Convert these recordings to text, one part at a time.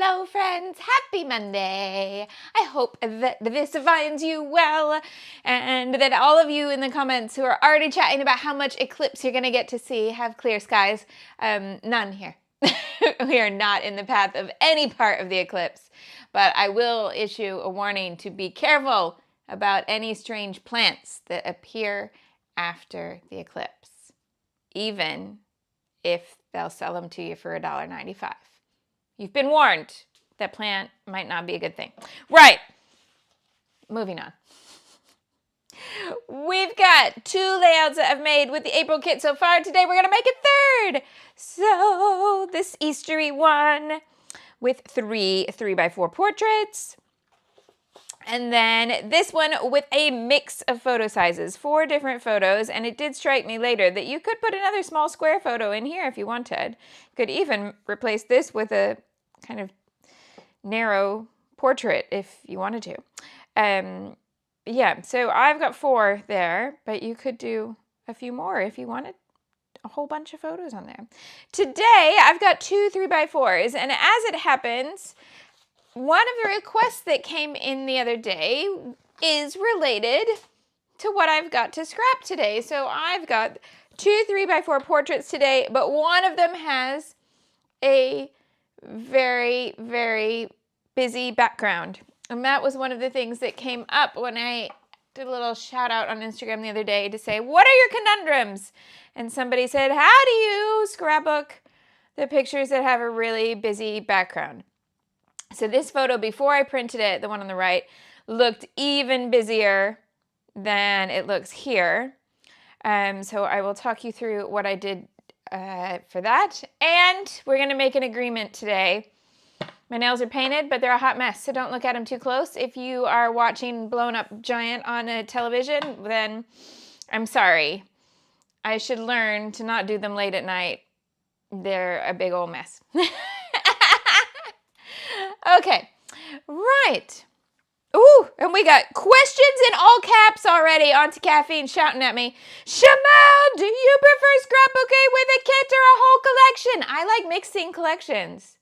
Hello friends, happy Monday. I hope that this finds you well and that all of you in the comments who are already chatting about how much eclipse you're going to get to see have clear skies. None here. We are not in the path of any part of the eclipse, but I will issue a warning to be careful about any strange plants that appear after the eclipse, even if they'll sell them to you for $1.95. You've been warned. That plant might not be a good thing. Right. Moving on. We've got 2 layouts that I've made with the April kit so far. Today we're going to make a 3rd. So this Eastery one with 3 3x4 portraits. And then this one with a mix of photo sizes, 4 different photos. And it did strike me later that you could put another small square photo in here if you wanted. You could even replace this with a kind of narrow portrait if you wanted to. Yeah, so I've got 4 there, but you could do a few more if you wanted a whole bunch of photos on there. Today, I've got 2 3x4s, and as it happens, one of the requests that came in the other day is related to what I've got to scrap today. So I've got 2 3x4 portraits today, but one of them has a very, very busy background. And that was one of the things that came up when I did a little shout out on Instagram the other day to say, what are your conundrums? And somebody said, how do you scrapbook the pictures that have a really busy background? So this photo, before I printed it, the one on the right, looked even busier than it looks here. So I will talk you through what I did for that. And we're going to make an agreement today. My nails are painted, but they're a hot mess, so don't look at them too close. If you are watching Blown Up Giant on a television, then I'm sorry. I should learn to not do them late at night. They're a big old mess. Okay, right. Ooh, and we got questions in all caps already onto Caffeine shouting at me. Shimelle, do you prefer scrapbooking with a kit or a whole collection? I like mixing collections.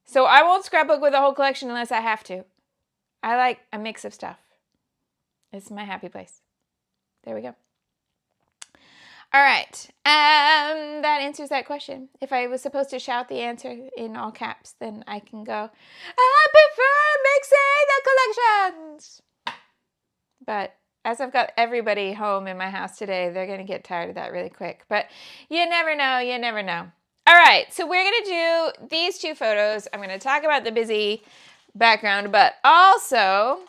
So I won't scrapbook with a whole collection unless I have to. I like a mix of stuff. It's my happy place. There we go. All right, that answers that question. If I was supposed to shout the answer in all caps, then I can go, I prefer mixing the collections. But as I've got everybody home in my house today, they're going to get tired of that really quick. But you never know, you never know. All right, so we're going to do these 2 photos. I'm going to talk about the busy background, but also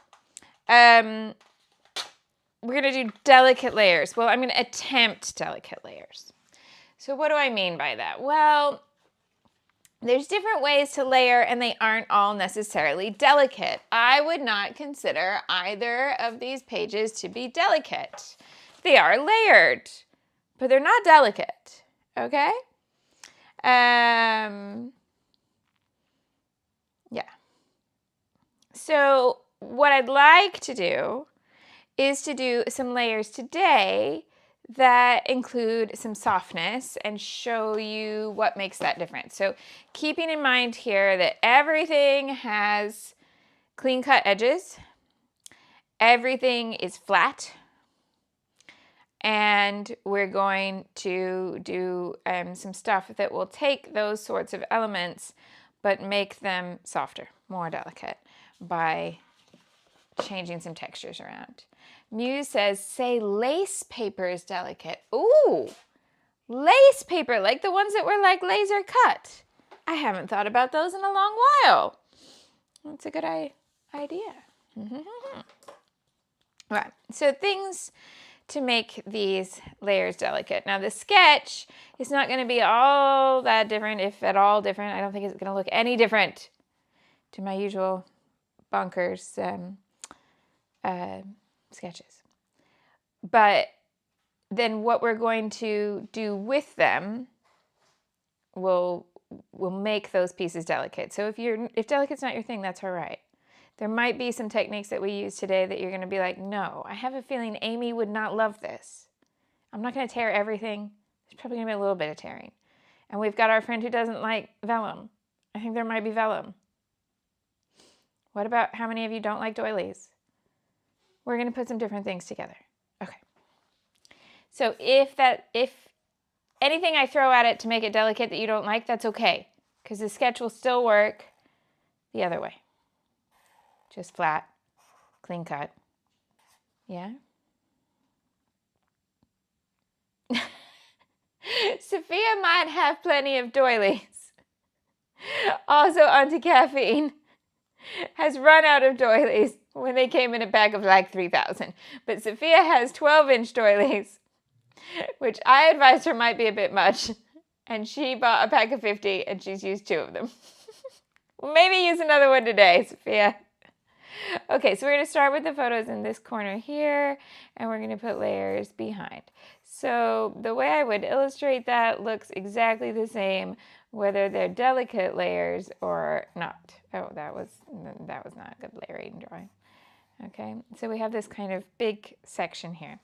we're going to do delicate layers. Well, I'm going to attempt delicate layers. So what do I mean by that? Well, there's different ways to layer, and they aren't all necessarily delicate. I would not consider either of these pages to be delicate. They are layered, but they're not delicate, okay? Yeah. So what I'd like to do is to do some layers today that include some softness and show you what makes that difference. So keeping in mind here that everything has clean cut edges, everything is flat, and we're going to do some stuff that will take those sorts of elements but make them softer, more delicate by changing some textures around. Muse says, say lace paper is delicate. Ooh, lace paper, like the ones that were like laser cut. I haven't thought about those in a long while. That's a good idea. Right, so things to make these layers delicate. Now the sketch is not going to be all that different, if at all different. I don't think it's going to look any different to my usual bonkers sketches. But then what we're going to do with them will make those pieces delicate. So if delicate's not your thing, that's all right. There might be some techniques that we use today that you're going to be like, no, I have a feeling Amy would not love this. I'm not going to tear everything. There's probably going to be a little bit of tearing. And we've got our friend who doesn't like vellum. I think there might be vellum. What about how many of you don't like doilies? We're going to put some different things together. Okay. So if anything I throw at it to make it delicate that you don't like, that's okay, because the sketch will still work the other way. Just flat, clean cut. Yeah? Sophia might have plenty of doilies. Also, Auntie Caffeine has run out of doilies when they came in a bag of like 3,000. But Sophia has 12-inch doilies, which I advised her might be a bit much. And she bought a pack of 50 and she's used 2 of them. Well, maybe use another one today, Sophia. Okay, so we're going to start with the photos in this corner here, and we're going to put layers behind. So the way I would illustrate that looks exactly the same, whether they're delicate layers or not. Oh, that was not a good layering drawing. Okay, so we have this kind of big section here.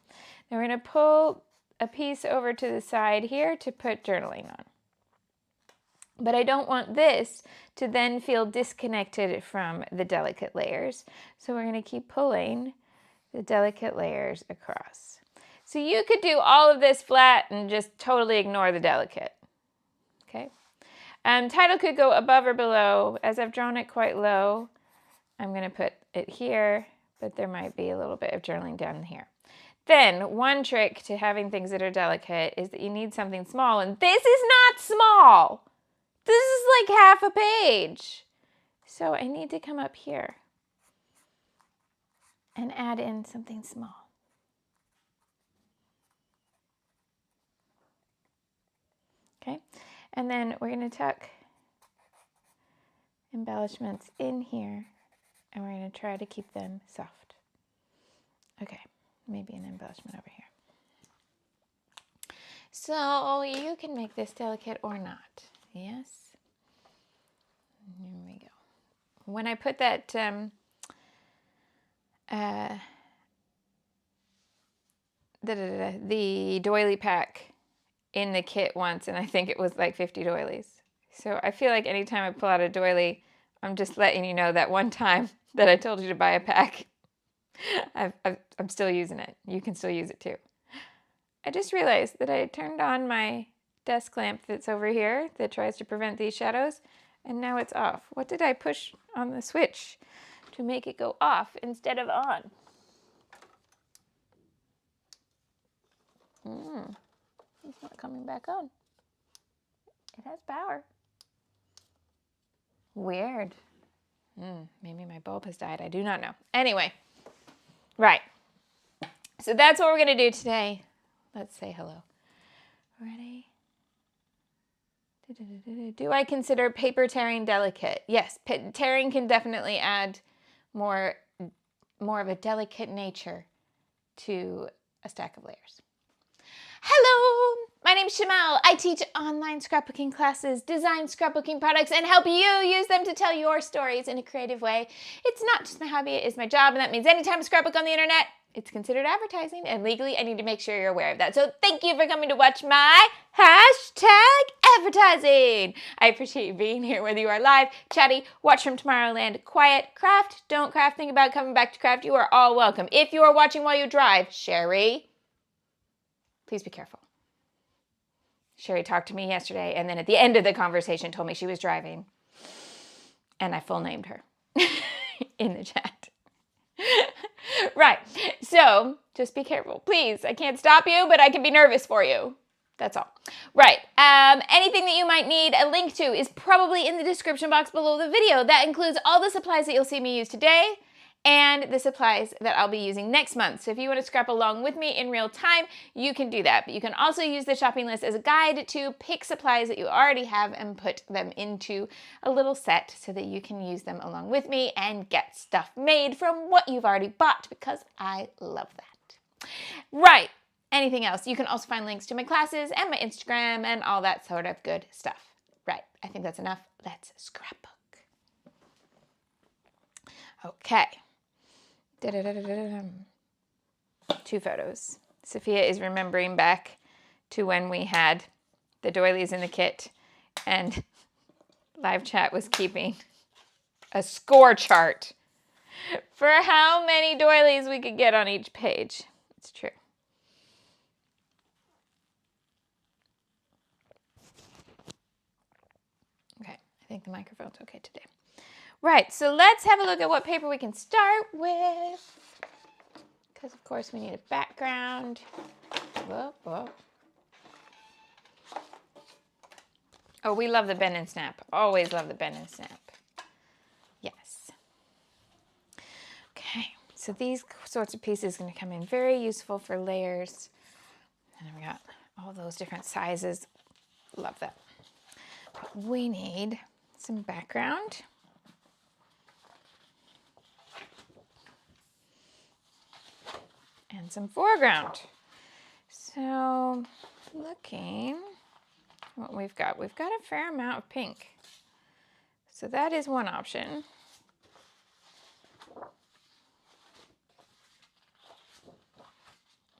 Now we're going to pull a piece over to the side here to put journaling on. But I don't want this to then feel disconnected from the delicate layers. So we're going to keep pulling the delicate layers across. So you could do all of this flat and just totally ignore the delicate. Okay. Title could go above or below. As I've drawn it quite low, I'm going to put it here, but there might be a little bit of journaling down here. Then one trick to having things that are delicate is that you need something small, and this is not small. This is like half a page. So I need to come up here and add in something small. Okay, and then we're going to tuck embellishments in here, and we're going to try to keep them soft. Okay, maybe an embellishment over here. So you can make this delicate or not. Yes. Here we go. When I put that the doily pack in the kit once, and I think it was like 50 doilies. So I feel like anytime I pull out a doily, I'm just letting you know that one time that I told you to buy a pack, I'm still using it. You can still use it too. I just realized that I turned on my desk lamp that's over here that tries to prevent these shadows, and now it's off. What did I push on the switch to make it go off instead of on? It's not coming back on. It has power. Weird. Maybe my bulb has died. I do not know. Anyway, right. So that's what we're going to do today. Let's say hello. Ready? Do I consider paper tearing delicate? Yes, tearing can definitely add more of a delicate nature to a stack of layers. Hello, my name's Shimelle. I teach online scrapbooking classes, design scrapbooking products, and help you use them to tell your stories in a creative way. It's not just my hobby, it is my job, and that means anytime I scrapbook on the internet, it's considered advertising, and legally I need to make sure you're aware of that. So thank you for coming to watch my #advertising. I appreciate you being here, whether you are live, chatty, watch from Tomorrowland, quiet, craft, don't craft, think about coming back to craft. You are all welcome. If you are watching while you drive, Sherry, please be careful. Sherry talked to me yesterday, and then at the end of the conversation told me she was driving, and I full named her in the chat. Right, so just be careful, please. I can't stop you, but I can be nervous for you. That's all. Right, anything that you might need a link to is probably in the description box below the video. That includes all the supplies that you'll see me use today and the supplies that I'll be using next month. So if you want to scrap along with me in real time, you can do that. But you can also use the shopping list as a guide to pick supplies that you already have and put them into a little set so that you can use them along with me and get stuff made from what you've already bought, because I love that. Right. Anything else? You can also find links to my classes and my Instagram and all that sort of good stuff. Right. I think that's enough. Let's scrapbook. Okay. 2 photos. Sophia is remembering back to when we had the doilies in the kit and live chat was keeping a score chart for how many doilies we could get on each page. It's true. Okay, I think the microphone's okay today. Right, so let's have a look at what paper we can start with. Because, of course, we need a background. Whoa, whoa. Oh, we love the bend and snap. Always love the bend and snap. Yes. Okay, so these sorts of pieces are going to come in very useful for layers. And we got all those different sizes. Love that. But we need some background. And some foreground. So looking what we've got a fair amount of pink. So that is one option.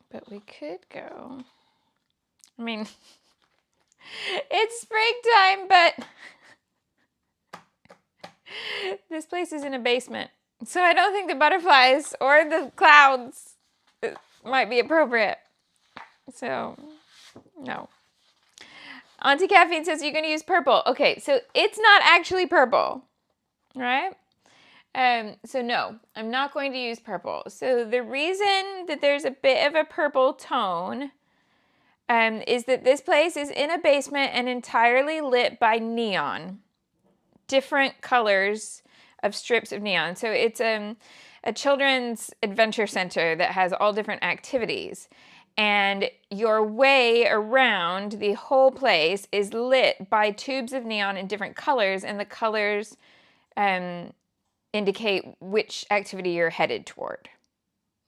But we could go, I mean, it's springtime, but this place is in a basement. So I don't think the butterflies or the clouds might be appropriate. So, no. Auntie Caffeine says you're going to use purple. Okay, so it's not actually purple, right? So no, I'm not going to use purple. So the reason that there's a bit of a purple tone is that this place is in a basement and entirely lit by neon. Different colors of strips of neon. So it's a children's adventure center that has all different activities. And your way around the whole place is lit by tubes of neon in different colors, and the colors indicate which activity you're headed toward.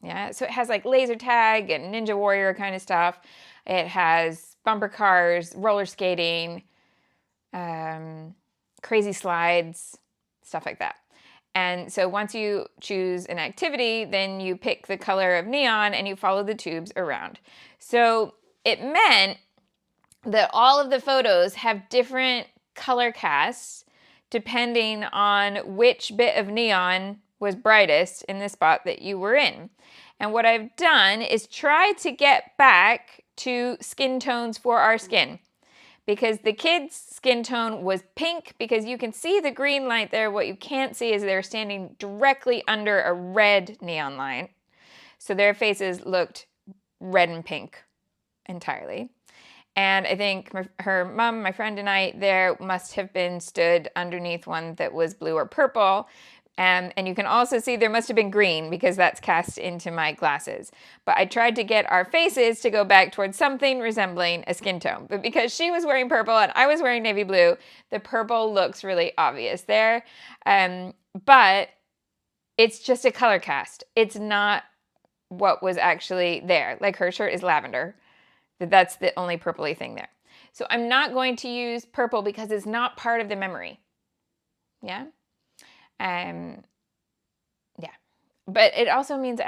Yeah, so it has like laser tag and Ninja Warrior kind of stuff. It has bumper cars, roller skating, crazy slides, stuff like that. And so once you choose an activity, then you pick the color of neon and you follow the tubes around. So it meant that all of the photos have different color casts depending on which bit of neon was brightest in the spot that you were in. And what I've done is try to get back to skin tones for our skin, because the kids' skin tone was pink, because you can see the green light there. What you can't see is they're standing directly under a red neon light. So their faces looked red and pink entirely. And I think her mom, my friend, and I there must have been stood underneath one that was blue or purple. And you can also see there must have been green, because that's cast into my glasses. But I tried to get our faces to go back towards something resembling a skin tone. But because she was wearing purple and I was wearing navy blue, the purple looks really obvious there. But it's just a color cast. It's not what was actually there. Like her shirt is lavender. That's the only purpley thing there. So I'm not going to use purple because it's not part of the memory. Yeah? Yeah. But it also means,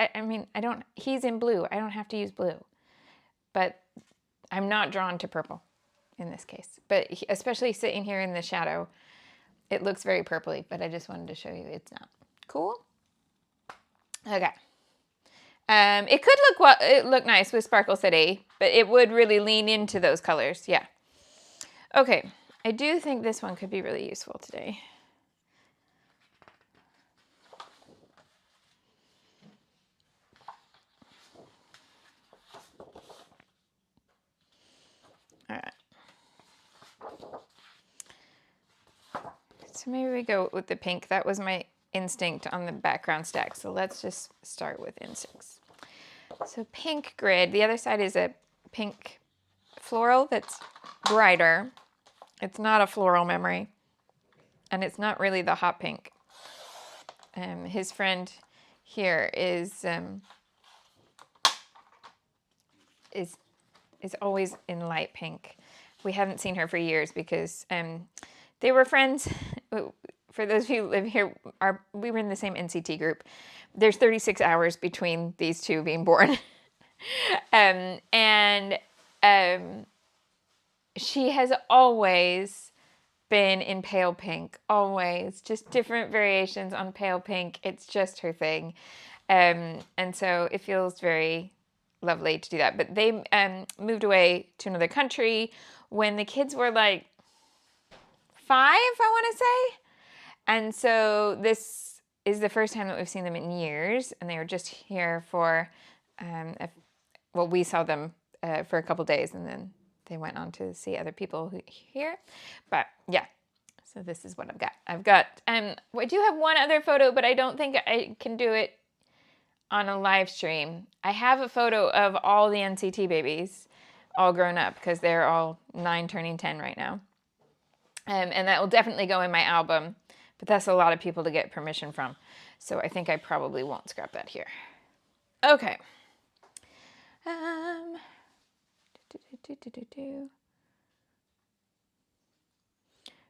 he's in blue. I don't have to use blue. But I'm not drawn to purple in this case. But especially sitting here in the shadow, it looks very purpley, but I just wanted to show you it's not. Cool? Okay. It could look nice with Sparkle City, but it would really lean into those colors. Yeah. Okay. I do think this one could be really useful today. All right. So maybe we go with the pink. That was my instinct on the background stack. So let's just start with instincts. So pink grid. The other side is a pink floral that's brighter. It's not a floral memory. And it's not really the hot pink. His friend here is always in light pink. We haven't seen her for years because they were friends. For those of you who live here, we were in the same NCT group. There's 36 hours between these two being born. She has always been in pale pink, always. Just different variations on pale pink. It's just her thing. And so it feels very lovely to do that. But they moved away to another country when the kids were like 5, I want to say. And so this is the first time that we've seen them in years. And they were just here for, well, we saw them for a couple days, and then they went on to see other people here. But yeah, so this is what I've got. I do have one other photo, but I don't think I can do it on a live stream. I have a photo of all the NCT babies all grown up because they're all 9 turning 10 right now. And that will definitely go in my album, but that's a lot of people to get permission from. So I think I probably won't scrap that here. Okay.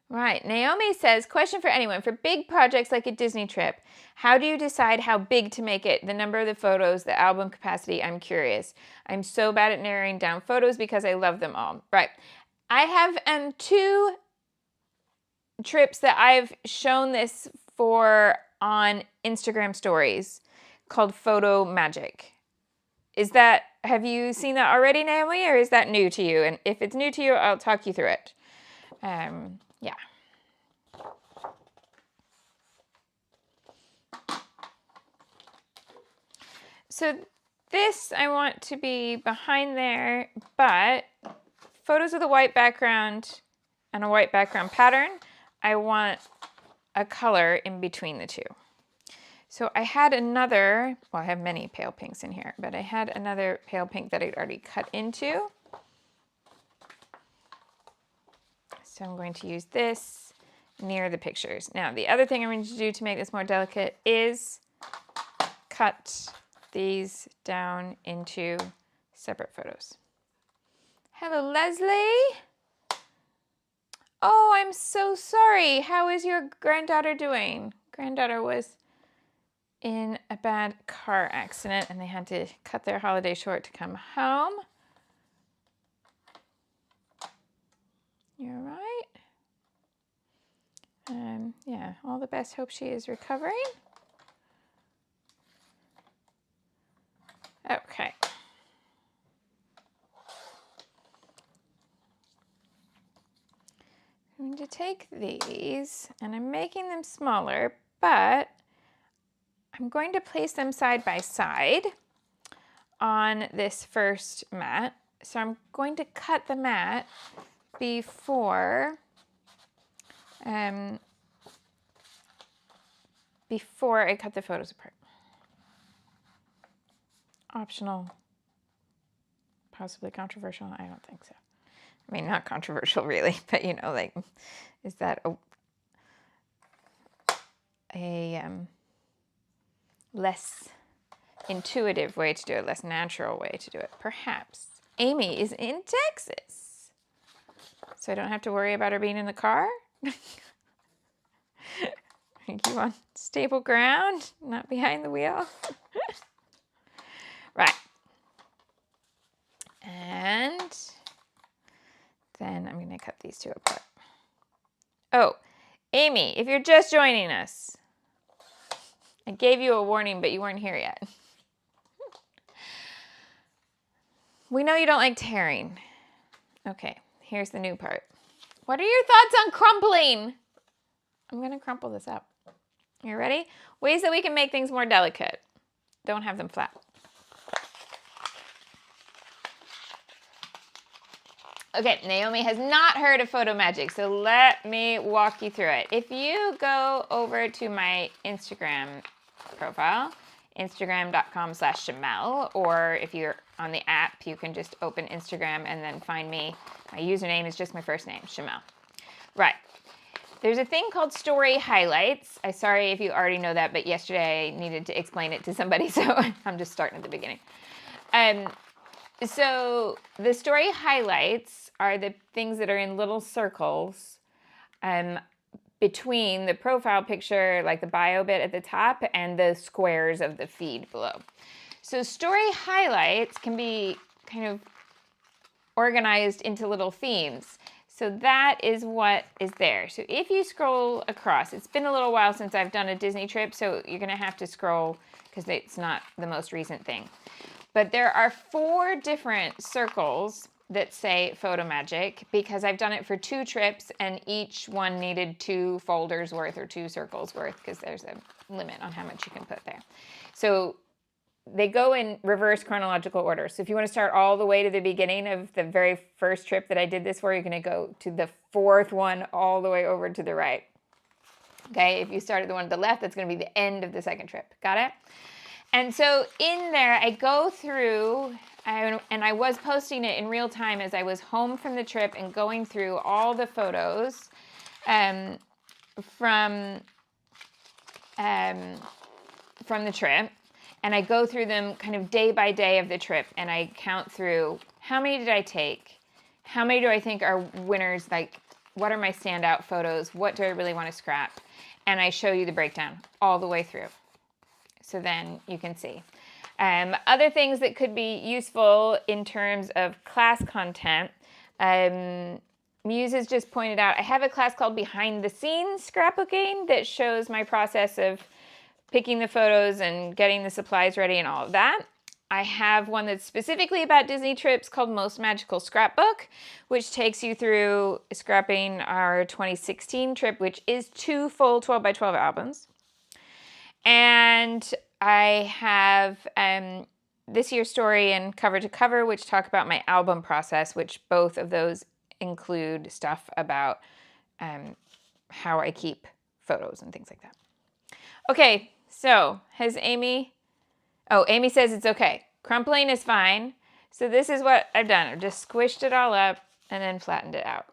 Right, Naomi says, question for anyone. For big projects like a Disney trip, how do you decide how big to make it? The number of the photos, the album capacity, I'm curious. I'm so bad at narrowing down photos because I love them all. Right, I have 2 trips that I've shown this for on Instagram stories called Photo Magic. Have you seen that already, Naomi, or is that new to you? And if it's new to you, I'll talk you through it. Yeah. So this I want to be behind there, but photos with a white background and a white background pattern, I want a color in between the 2. So I had another, well, I have many pale pinks in here, but I had another pale pink that I'd already cut into. So I'm going to use this near the pictures. Now, the other thing I'm going to do to make this more delicate is cut these down into separate photos. Hello, Leslie. Oh, I'm so sorry. How is your granddaughter doing? Granddaughter was in a bad car accident and they had to cut their holiday short to come home. You're right. Yeah, all the best. Hope she is recovering. Okay. I'm going to take these and I'm making them smaller, but I'm going to place them side by side on this first mat. So I'm going to cut the mat before I cut the photos apart. Optional, possibly controversial. I don't think so. I mean, not controversial really, but you know, like, is that a less intuitive way to do it, less natural way to do it? Perhaps. Amy is in Texas, so I don't have to worry about her being in the car. You on stable ground, not behind the wheel. Right. And then I'm going to cut these 2 apart. Oh, Amy, if you're just joining us, I gave you a warning, but you weren't here yet. We know you don't like tearing. Okay, here's the new part. What are your thoughts on crumpling? I'm going to crumple this up. You ready? Ways that we can make things more delicate. Don't have them flat. Okay, Naomi has not heard of Photo Magic, so let me walk you through it. If you go over to my Instagram profile, instagram.com/Shimelle, or if you're on the app, you can just open Instagram and then find me. My username is just my first name, Shimelle. Right. There's a thing called story highlights. I'm sorry if you already know that, but yesterday I needed to explain it to somebody, so I'm just starting at the beginning. So the story highlights are the things that are in little circles between the profile picture, like the bio bit at the top, and the squares of the feed below. So story highlights can be kind of organized into little themes. So that is what is there. So if you scroll across, it's been a little while since I've done a Disney trip, so you're gonna have to scroll because it's not the most recent thing. But there are 4 different circles that say Photo Magic because I've done it for 2 trips and each one needed 2 folders worth or 2 circles worth because there's a limit on how much you can put there. So they go in reverse chronological order. So if you want to start all the way to the beginning of the very first trip that I did this for, you're going to go to the 4th one all the way over to the right. Okay, if you start at the one to the left, that's going to be the end of the second trip. Got it? And so in there, I go through, and I was posting it in real time as I was home from the trip and going through all the photos from the trip. And I go through them kind of day by day of the trip, and I count through how many did I take? How many do I think are winners? Like, what are my standout photos? What do I really want to scrap? And I show you the breakdown all the way through. So then you can see. Other things that could be useful in terms of class content. Muse has just pointed out, I have a class called Behind the Scenes Scrapbooking that shows my process of picking the photos and getting the supplies ready and all of that. I have one that's specifically about Disney trips called Most Magical Scrapbook, which takes you through scrapping our 2016 trip, which is 2 full 12 by 12 albums. And I have This Year's Story and Cover to Cover, which talk about my album process, which both of those include stuff about how I keep photos and things like that. Okay, so has Amy, Amy says it's okay. Crumpling is fine. So this is what I've done. I've just squished it all up and then flattened it out.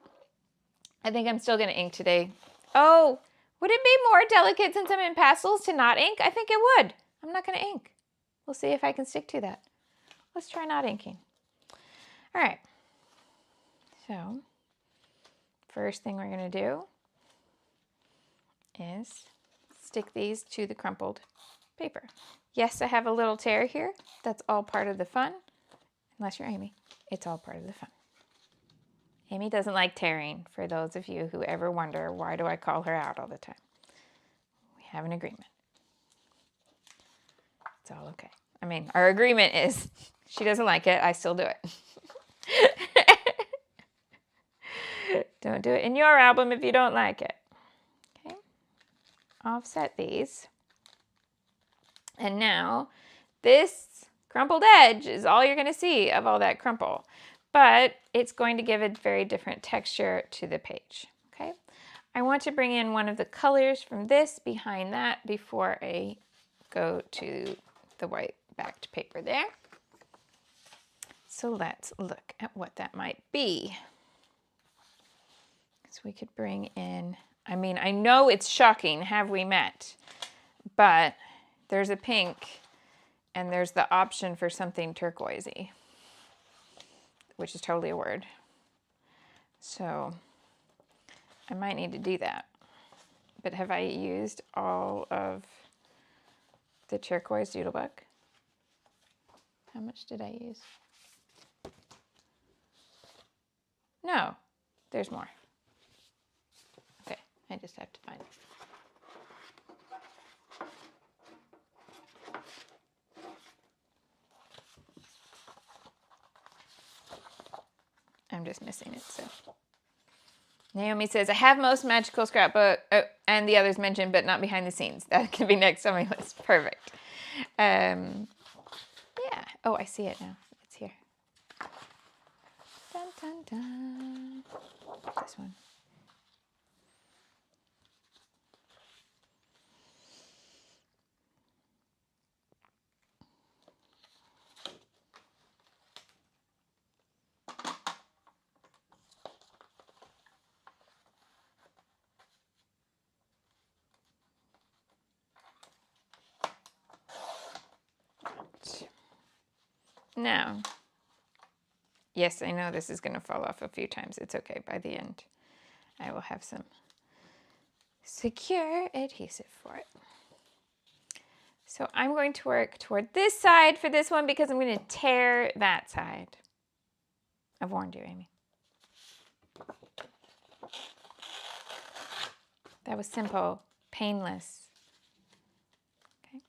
I think I'm still gonna ink today. Oh, would it be more delicate since I'm in pastels to not ink? I think it would. I'm not gonna ink. We'll see if I can stick to that. Let's try not inking. All right, so first thing we're gonna do is stick these to the crumpled paper. Yes, I have a little tear here. That's all part of the fun. Unless you're Amy, it's all part of the fun. Amy doesn't like tearing, for those of you who ever wonder, why do I call her out all the time? We have an agreement. It's all okay. I mean, our agreement is she doesn't like it, I still do it. Don't do it in your album if you don't like it. Okay, offset these. And now this crumpled edge is all you're going to see of all that crumple, but it's going to give a very different texture to the page. Okay, I want to bring in one of the colors from this behind that before I go to the white backed paper there. So let's look at what that might be. So we could bring in, I mean, I know it's shocking, have we met? But there's a pink and there's the option for something turquoisey, which is totally a word. So I might need to do that. But have I used all of the turquoise doodlebook? How much did I use? No, there's more. Okay, I just have to find it. I'm just missing it, so. Naomi says, I have Most Magical Scrapbook and the others mentioned, but not behind the scenes. That can be next on my list. Perfect. Yeah. Oh, I see it now. It's here. Dun, dun, dun. This one. Now, yes, I know this is going to fall off a few times. It's okay. By the end, I will have some secure adhesive for it. So I'm going to work toward this side for this one because I'm going to tear that side. I've warned you, Amy. That was simple, painless. Okay.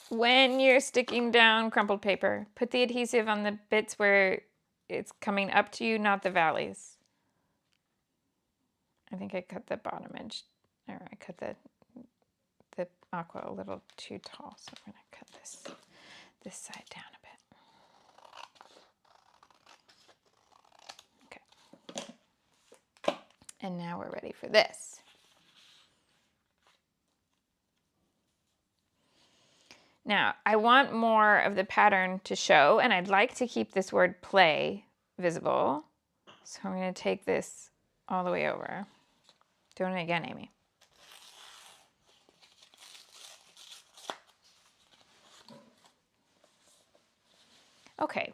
When you're sticking down crumpled paper, put the adhesive on the bits where it's coming up to you, not the valleys. I think I cut the bottom edge, or I cut the aqua a little too tall, so I'm going to cut this side down a bit. Okay. And now we're ready for this. Now, I want more of the pattern to show, and I'd like to keep this word play visible. So I'm going to take this all the way over. Doing it again, Amy. Okay,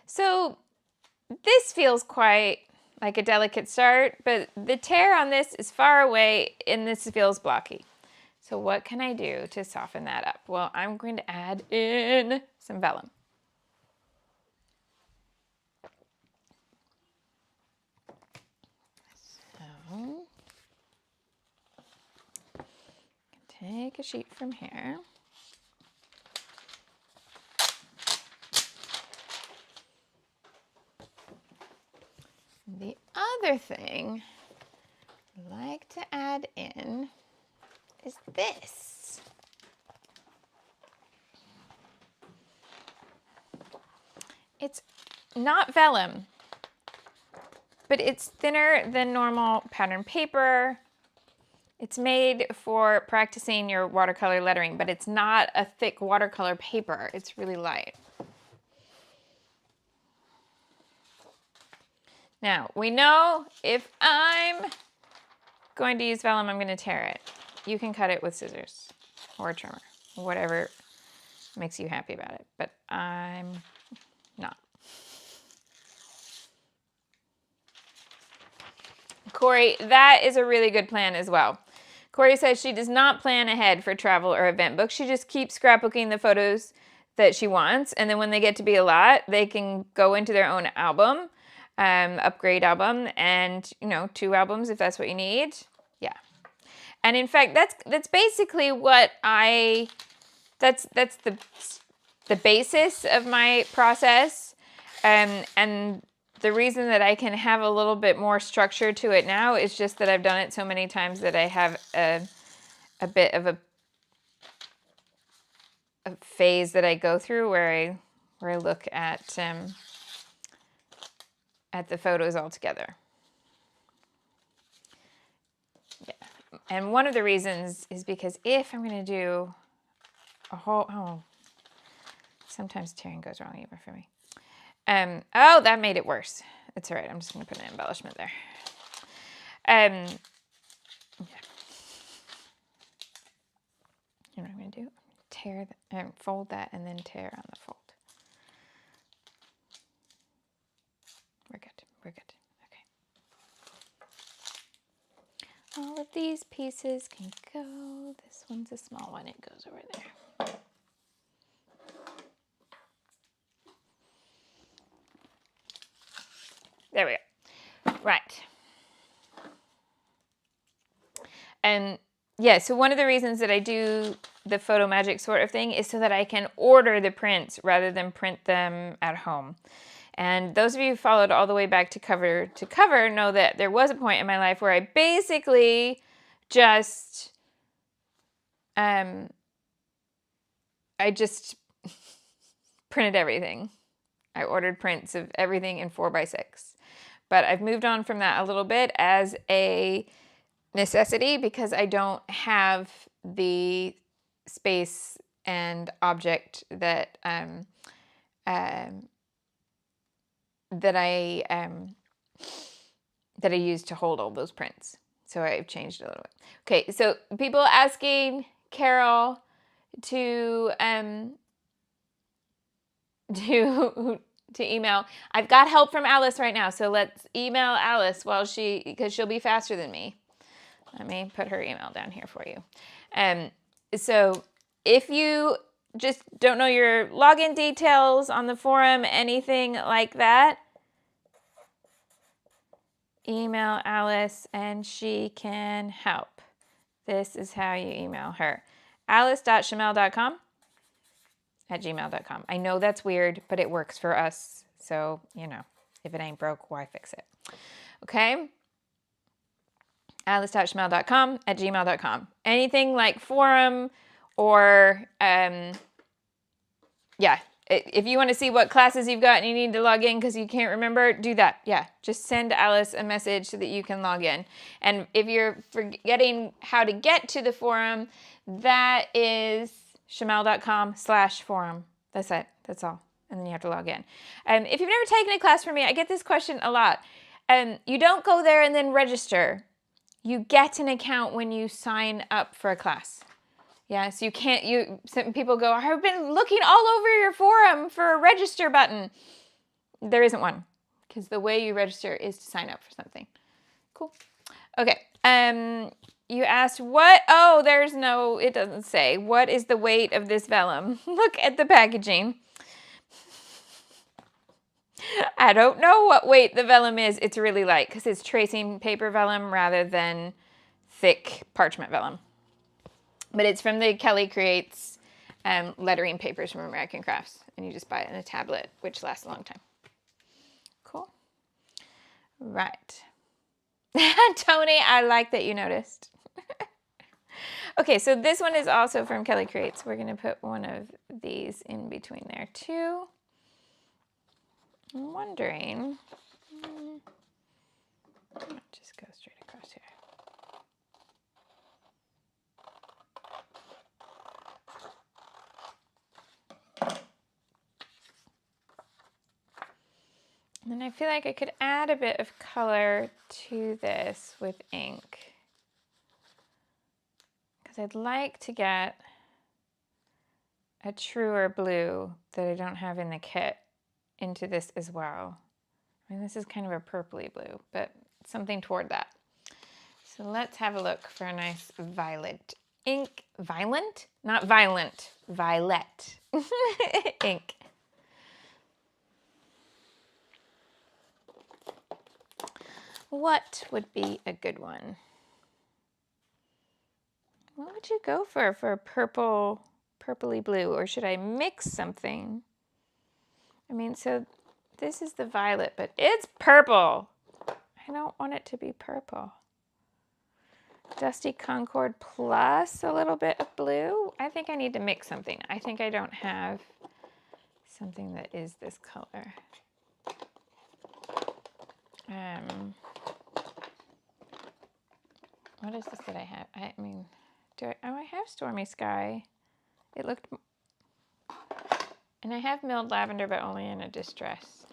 so this feels quite like a delicate start, but the tear on this is far away and this feels blocky. So what can I do to soften that up? Well, I'm going to add in some vellum. So, take a sheet from here. The other thing I'd like to add in is this. It's not vellum, but it's thinner than normal pattern paper. It's made for practicing your watercolor lettering, but it's not a thick watercolor paper. It's really light. Now, we know if I'm going to use vellum, I'm going to tear it. You can cut it with scissors or a trimmer, whatever makes you happy about it, but I'm not. Corey, that is a really good plan as well. Corey says she does not plan ahead for travel or event books. She just keeps scrapbooking the photos that she wants, and then when they get to be a lot, they can go into their own album. Upgrade album, and 2 albums if that's what you need. Yeah, and in fact that's basically what that's the basis of my process, and the reason that I can have a little bit more structure to it now is just that I've done it so many times that I have a bit of a phase that I go through where I look at the photos all together. Yeah. And one of the reasons is because if I'm going to do a whole, sometimes tearing goes wrong even for me. Oh, that made it worse. It's all right. I'm just going to put an embellishment there. Yeah. You know what I'm going to do? Tear fold that and then tear on the fold. We're good. We're good. Okay. All of these pieces can go. This one's a small one. It goes over there. There we go. Right. And yeah, so one of the reasons that I do the photo magic sort of thing is so that I can order the prints rather than print them at home. And those of you who followed all the way back to cover know that there was a point in my life where I basically just, I just printed everything. I ordered prints of everything in 4x6. But I've moved on from that a little bit as a necessity because I don't have the space and object that that I use to hold all those prints. So I've changed it a little bit. Okay, so people asking Carol to email. I've got help from Alice right now, so let's email Alice because she'll be faster than me. Let me put her email down here for you. So if you just don't know your login details on the forum, anything like that, email Alice and she can help. This is how you email her. alice.shimelle.com@gmail.com. I know that's weird, but it works for us. So, you know, if it ain't broke, why fix it? Okay? alice.shimelle.com@gmail.com. Anything like forum or, yeah. If you want to see what classes you've got and you need to log in because you can't remember, do that. Yeah, just send Alice a message so that you can log in. And if you're forgetting how to get to the forum, that is shimelle.com/forum. That's it. That's all. And then you have to log in. If you've never taken a class from me, I get this question a lot. You don't go there and then register. You get an account when you sign up for a class. Yeah, so you can't, some people go, I've been looking all over your forum for a register button. There isn't one, because the way you register is to sign up for something. Cool. Okay, you asked what, oh, there's no, it doesn't say. What is the weight of this vellum? Look at the packaging. I don't know what weight the vellum is. It's really light, because it's tracing paper vellum rather than thick parchment vellum. But it's from the Kelly Creates lettering papers from American Crafts. And you just buy it in a tablet, which lasts a long time. Cool. Right. Tony, I like that you noticed. Okay, so this one is also from Kelly Creates. We're going to put one of these in between there too. I'm wondering. Just go straight across here. And then I feel like I could add a bit of color to this with ink. Because I'd like to get a truer blue that I don't have in the kit into this as well. I mean, this is kind of a purpley blue, but something toward that. So let's have a look for a nice violet ink. Violent? Not violent. Violet ink. What would be a good one? What would you go for purple, purpley blue? Or should I mix something? I mean, so this is the violet, but it's purple. I don't want it to be purple. Dusty Concord plus a little bit of blue. I think I need to mix something. I think I don't have something that is this color. What is this that I have? I mean, I have Stormy Sky. It looked, and I have milled lavender, but only in a distress,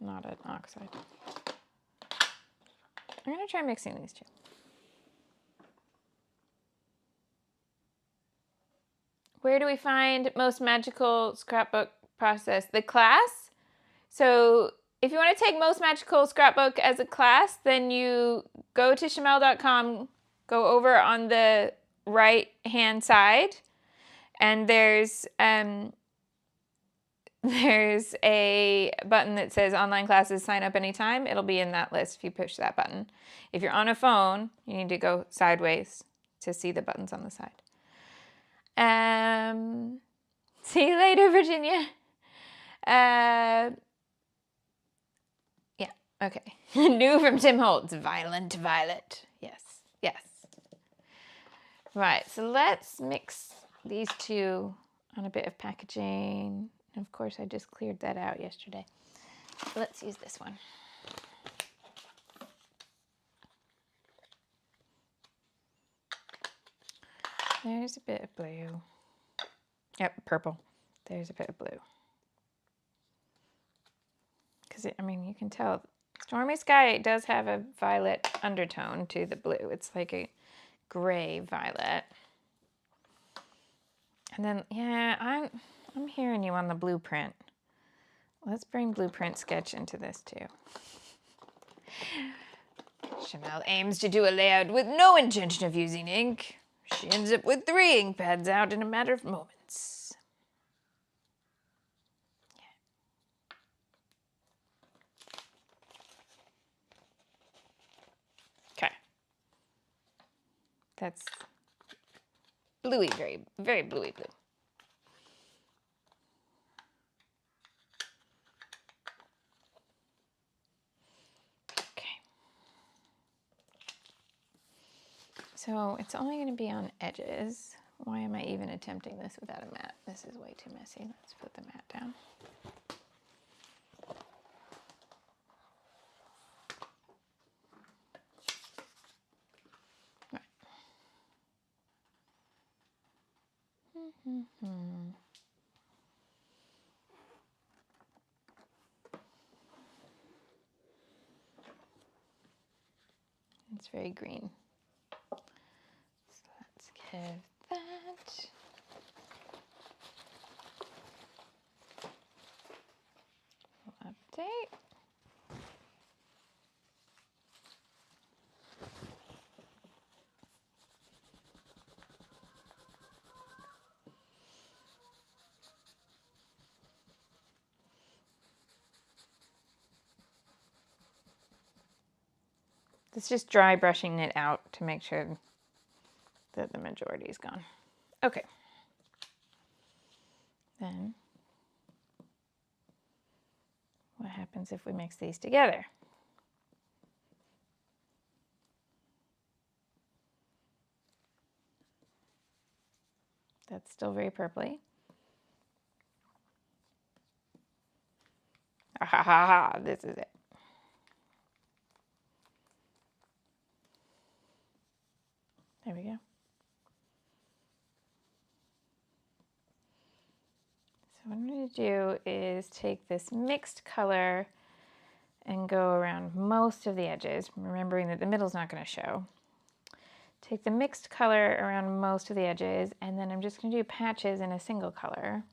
not an oxide. I'm gonna try mixing these two. Where do we find Most Magical Scrapbook Process? The class. So if you want to take Most Magical Scrapbook as a class, then you go to Shimelle.com, go over on the right hand side, and there's a button that says online classes, sign up anytime. It'll be in that list if you push that button. If you're on a phone, you need to go sideways to see the buttons on the side. See you later, Virginia. Yeah, okay. New from Tim Holtz, Violent Violet. Yes, yes. Right, so let's mix these two on a bit of packaging. And of course, I just cleared that out yesterday. So let's use this one. There's a bit of blue. Yep, purple. There's a bit of blue. Because, I mean, you can tell Stormy Sky does have a violet undertone to the blue. It's like a gray violet. And then, yeah, I'm hearing you on the blueprint. Let's bring Blueprint Sketch into this too. Shimelle aims to do a layout with no intention of using ink. She ends up with 3 ink pads out in a matter of moments. That's bluey, very, very bluey blue. Okay. So it's only going to be on edges. Why am I even attempting this without a mat? This is way too messy. Let's put the mat down. It's very green. So let's give that. We'll update. It's just dry brushing it out to make sure that the majority is gone. Okay. Then what happens if we mix these together? That's still very purpley. Ah, ha, ha, ha. This is it. There we go. So what I'm going to do is take this mixed color and go around most of the edges, remembering that the middle's not going to show. Take the mixed color around most of the edges, and then I'm just going to do patches in a single color.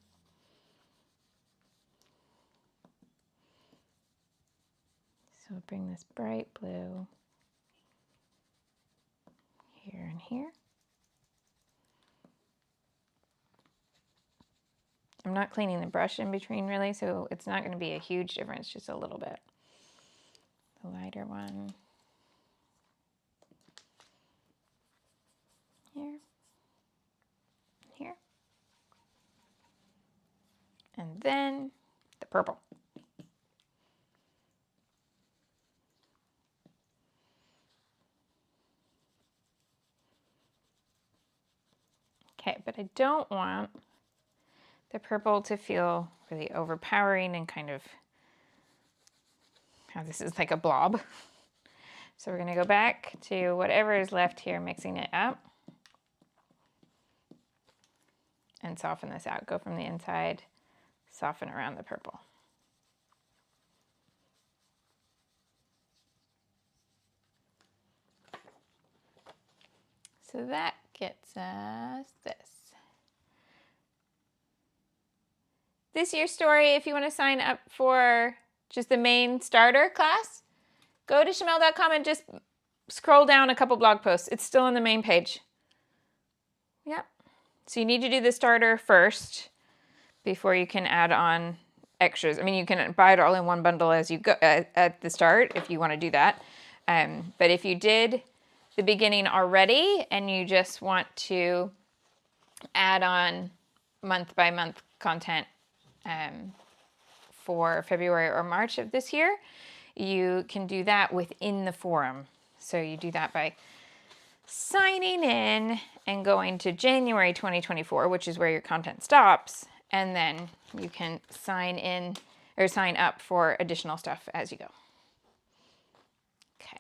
So we'll bring this bright blue here and here. I'm not cleaning the brush in between really, so it's not going to be a huge difference, just a little bit. The lighter one here, here, and then the purple. Okay, but I don't want the purple to feel really overpowering and kind of how this is like a blob. So we're going to go back to whatever is left here, mixing it up and soften this out. Go from the inside, soften around the purple. So that gets us this. This year's story, if you want to sign up for just the main starter class, go to Shimelle.com and just scroll down a couple blog posts. It's still on the main page. Yep. So you need to do the starter first before you can add on extras. I mean, you can buy it all in one bundle as you go at the start if you want to do that. But if you did the beginning already and you just want to add on month by month content for February or March of this year, you can do that within the forum. So you do that by signing in and going to January 2024, which is where your content stops, and then you can sign in or sign up for additional stuff as you go. Okay.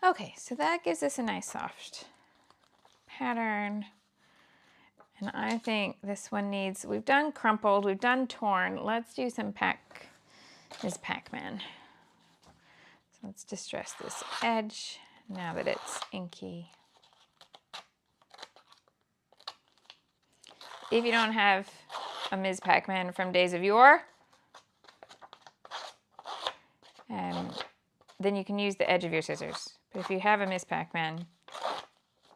Okay, so that gives us a nice soft pattern. And I think this one needs, we've done crumpled, we've done torn. Let's do some Ms. Pac-Man. So let's distress this edge now that it's inky. If you don't have a Ms. Pac-Man from days of yore, then you can use the edge of your scissors. But if you have a Ms. Pac-Man,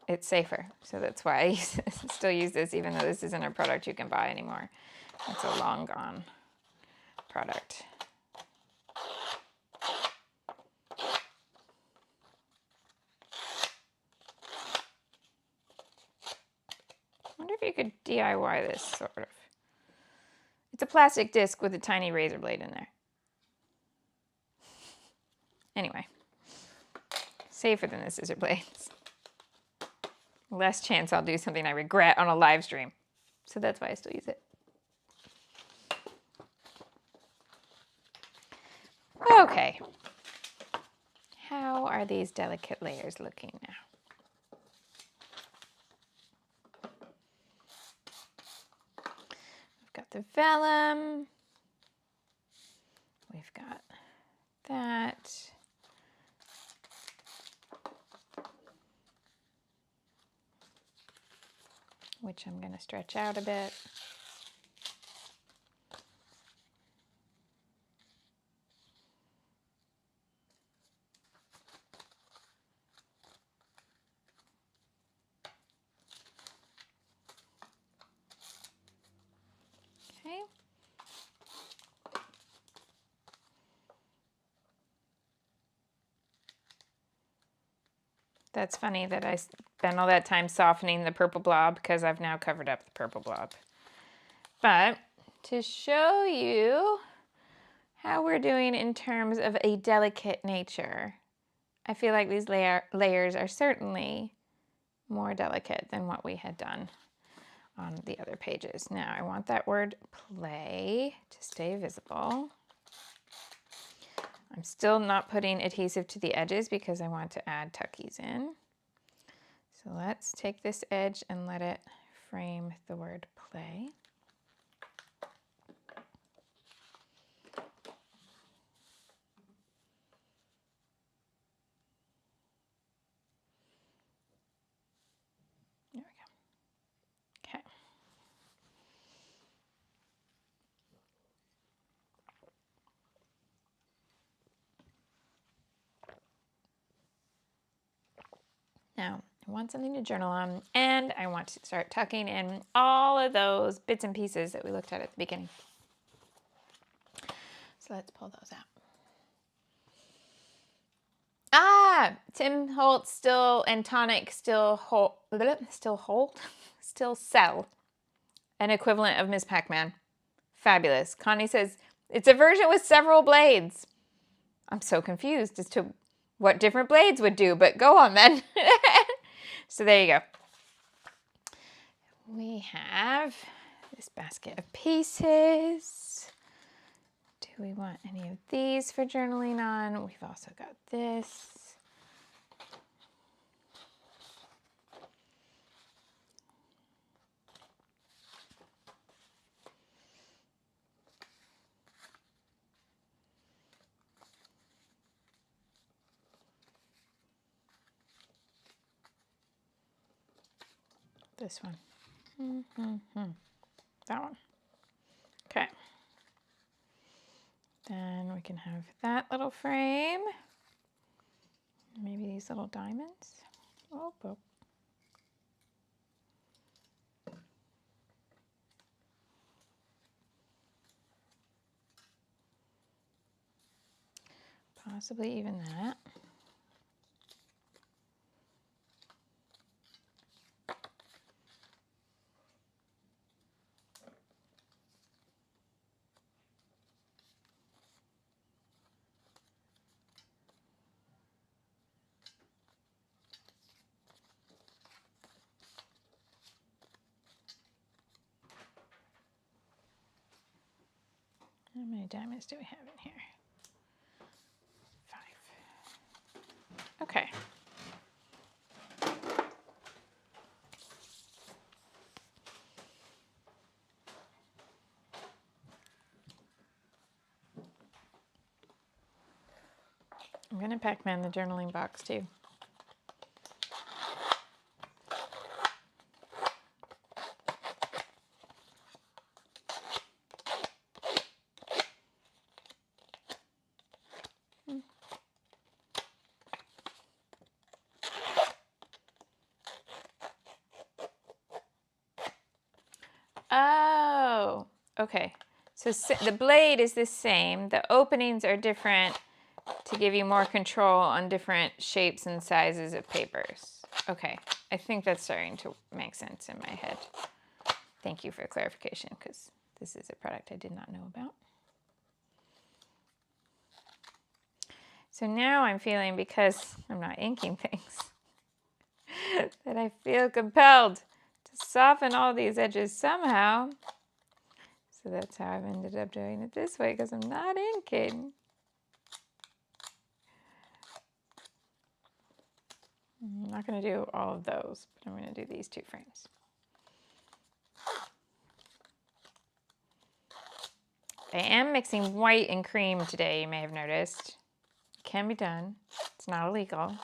it's safer. So that's why I still use this, even though this isn't a product you can buy anymore. It's a long gone product. I wonder if you could DIY this, sort of. It's a plastic disc with a tiny razor blade in there. Anyway, safer than the scissor blades. Less chance I'll do something I regret on a live stream. So that's why I still use it. Okay. How are these delicate layers looking now? We've got the vellum. We've got that. Which I'm going to stretch out a bit. Okay. That's funny that I spent all that time softening the purple blob because I've now covered up the purple blob. But to show you how we're doing in terms of a delicate nature, I feel like these layers are certainly more delicate than what we had done on the other pages. Now I want that word play to stay visible. I'm still not putting adhesive to the edges because I want to add tuckies in. So let's take this edge and let it frame the word play. There we go. Okay. Now, I want something to journal on, and I want to start tucking in all of those bits and pieces that we looked at the beginning. So let's pull those out. Ah, Tim Holt still and Tonic still sell an equivalent of Miss Pac-Man. Fabulous. Connie says, it's a version with several blades. I'm so confused as to what different blades would do, but go on then. So there you go. We have this basket of pieces. Do we want any of these for journaling on? We've also got this. This one. That one. Okay. Then we can have that little frame. Maybe these little diamonds. Oh, oh. Possibly even that. How many diamonds do we have in here? 5. Okay. I'm going to Pac-Man the journaling box too. Oh, okay. So the blade is the same. The openings are different to give you more control on different shapes and sizes of papers. Okay, I think that's starting to make sense in my head. Thank you for clarification, because this is a product I did not know about. So now I'm feeling, because I'm not inking things, that I feel compelled to soften all these edges somehow. So that's how I've ended up doing it this way, because I'm not inking. I'm not going to do all of those, but I'm going to do these 2 frames. I am mixing white and cream today, you may have noticed. It can be done. It's not illegal.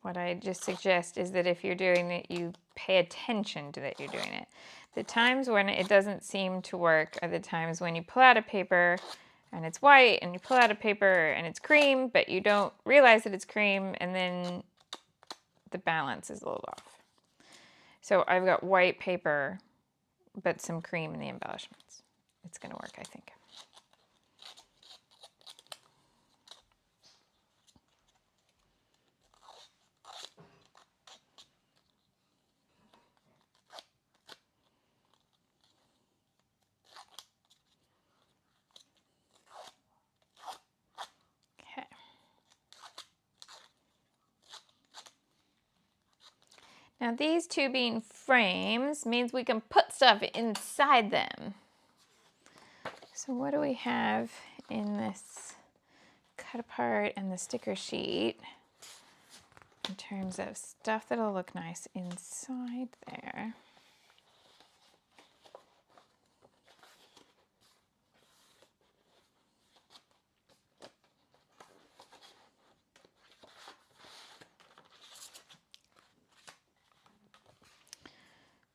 What I just suggest is that if you're doing it, you pay attention to that you're doing it. The times when it doesn't seem to work are the times when you pull out a paper and it's white, and you pull out a paper and it's cream, but you don't realize that it's cream, and then the balance is a little off. So I've got white paper, but some cream in the embellishments. It's going to work, I think. Okay. Now these 2 being frames means we can put stuff inside them. So what do we have in this cut apart and the sticker sheet in terms of stuff that'll look nice inside there?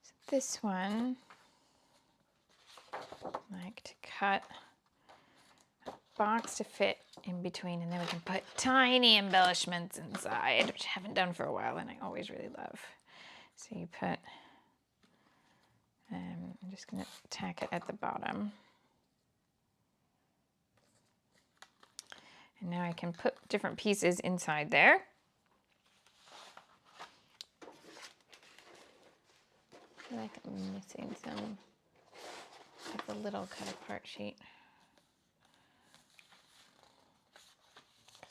So this one, I like to cut a box to fit in between, and then we can put tiny embellishments inside, which I haven't done for a while and I always really love. So you put, I'm just going to tack it at the bottom. And now I can put different pieces inside there. I feel like I'm missing some of the little cut apart sheet.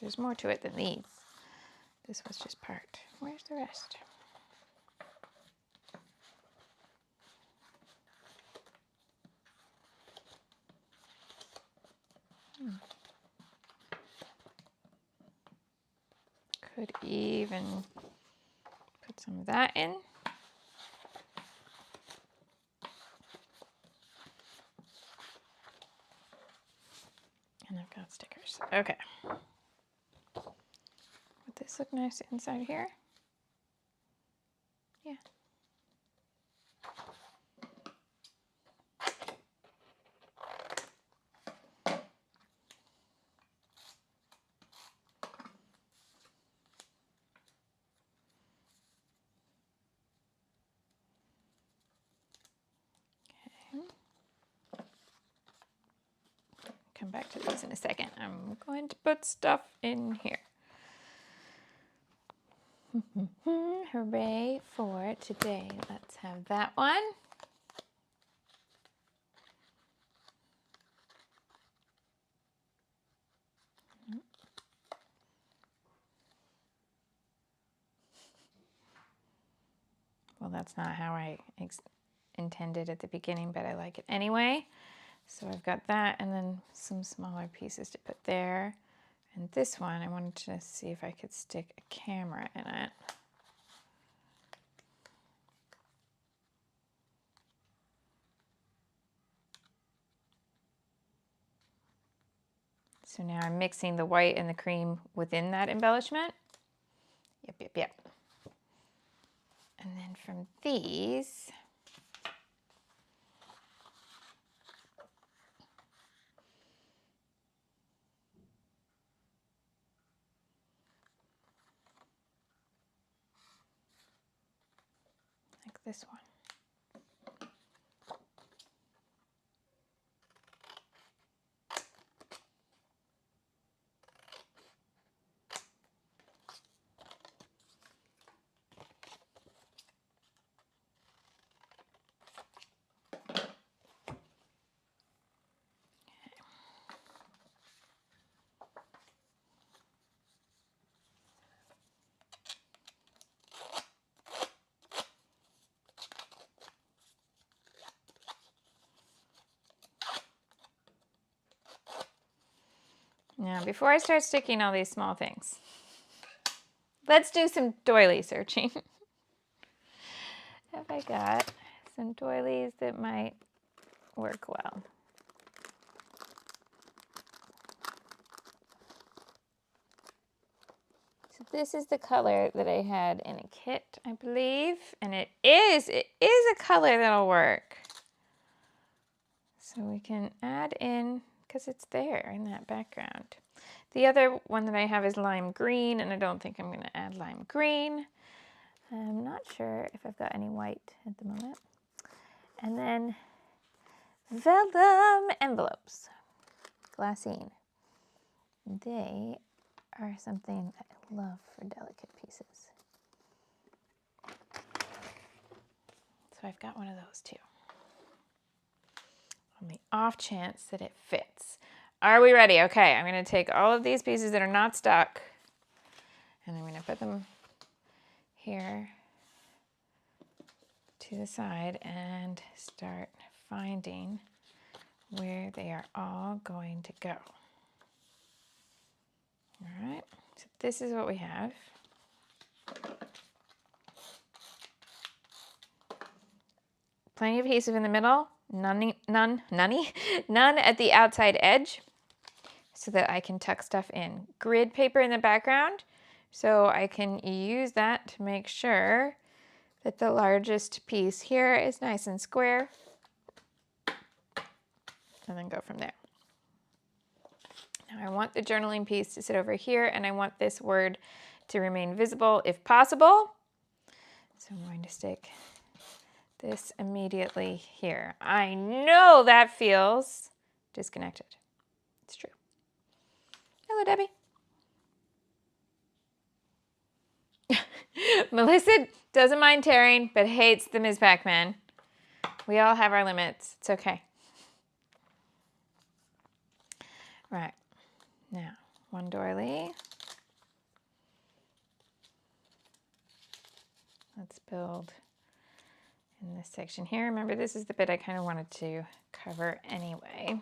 There's more to it than these. This was just part. Where's the rest? Could even put some of that in. And I've got stickers. Okay. Would this look nice inside here? Yeah. Come back to these in a second. I'm going to put stuff in here. Hooray for today. Let's have that one. Well, that's not how I intended at the beginning, but I like it anyway. So I've got that, and then some smaller pieces to put there. And this one, I wanted to see if I could stick a camera in it. So now I'm mixing the white and the cream within that embellishment. Yep. And then from these, like this one. Now, before I start sticking all these small things, let's do some doily searching. Have I got some doilies that might work well? So this is the color that I had in a kit, I believe, and it is a color that'll work. So we can add in, because it's there in that background. The other one that I have is lime green, and I don't think I'm going to add lime green. I'm not sure if I've got any white at the moment. And then Vellum envelopes, glassine. They are something I love for delicate pieces. So I've got one of those too. On the off chance that it fits. Are we ready? Okay, I'm going to take all of these pieces that are not stuck, and I'm going to put them here to the side and start finding where they are all going to go. All right, so this is what we have. Plenty of adhesive in the middle, none at the outside edge, so that I can tuck stuff in. Grid paper in the background, so I can use that to make sure that the largest piece here is nice and square, and then go from there. Now I want the journaling piece to sit over here, and I want this word to remain visible if possible. So I'm going to stick this immediately here. I know that feels disconnected. It's true. Hello, Debbie. Melissa doesn't mind tearing, but hates the Ms. Pac-Man. We all have our limits. It's okay. Right. Now, one doily. Let's build in this section here. Remember, this is the bit I kind of wanted to cover anyway.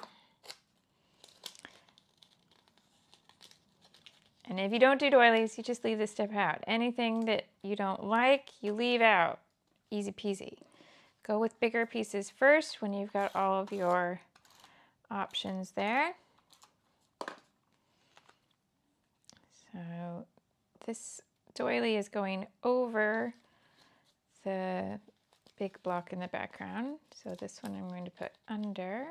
And if you don't do doilies, you just leave this step out. Anything that you don't like, you leave out. Easy peasy. Go with bigger pieces first when you've got all of your options there. So this doily is going over the big block in the background. So this one I'm going to put under.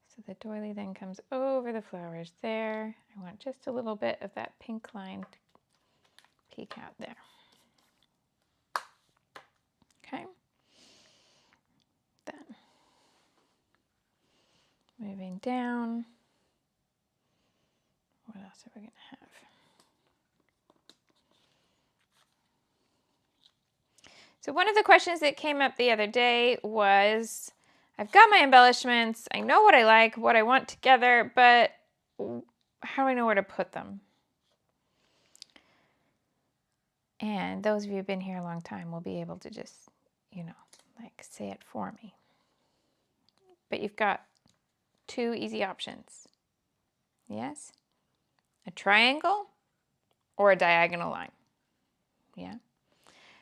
So the doily then comes over the flowers there. I want just a little bit of that pink line to peek out there. Okay. Then moving down. What else are we going to have? So one of the questions that came up the other day was, I've got my embellishments, I know what I like, what I want together, but how do I know where to put them? And those of you who've been here a long time will be able to just, like say it for me. But you've got two easy options. Yes? A triangle or a diagonal line. Yeah?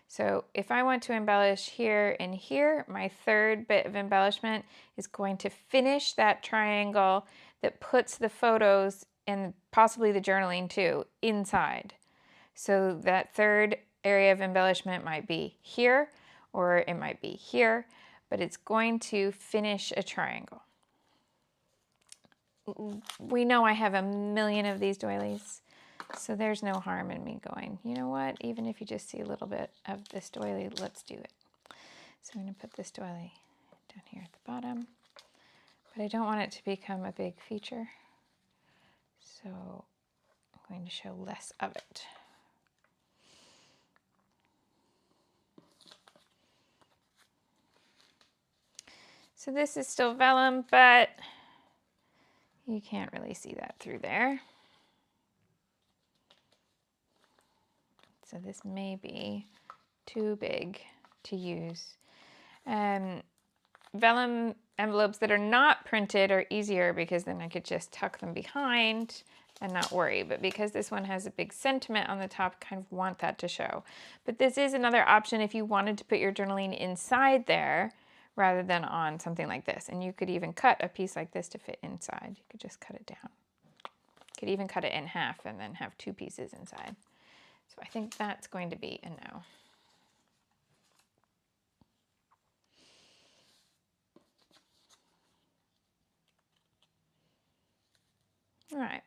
So if I want to embellish here and here, my third bit of embellishment is going to finish that triangle that puts the photos and possibly the journaling too inside. So that third area of embellishment might be here or it might be here, but it's going to finish a triangle. We know I have a million of these doilies. So there's no harm in me going, you know what, even if you just see a little bit of this doily, let's do it. So I'm going to put this doily down here at the bottom, but I don't want it to become a big feature. So I'm going to show less of it. So this is still vellum, but you can't really see that through there. So this may be too big to use. Vellum envelopes that are not printed are easier because then I could just tuck them behind and not worry. But because this one has a big sentiment on the top, I kind of want that to show. But this is another option if you wanted to put your journaling inside there rather than on something like this. And you could even cut a piece like this to fit inside. You could just cut it down. You could even cut it in half and then have two pieces inside. So I think that's going to be a no. All right,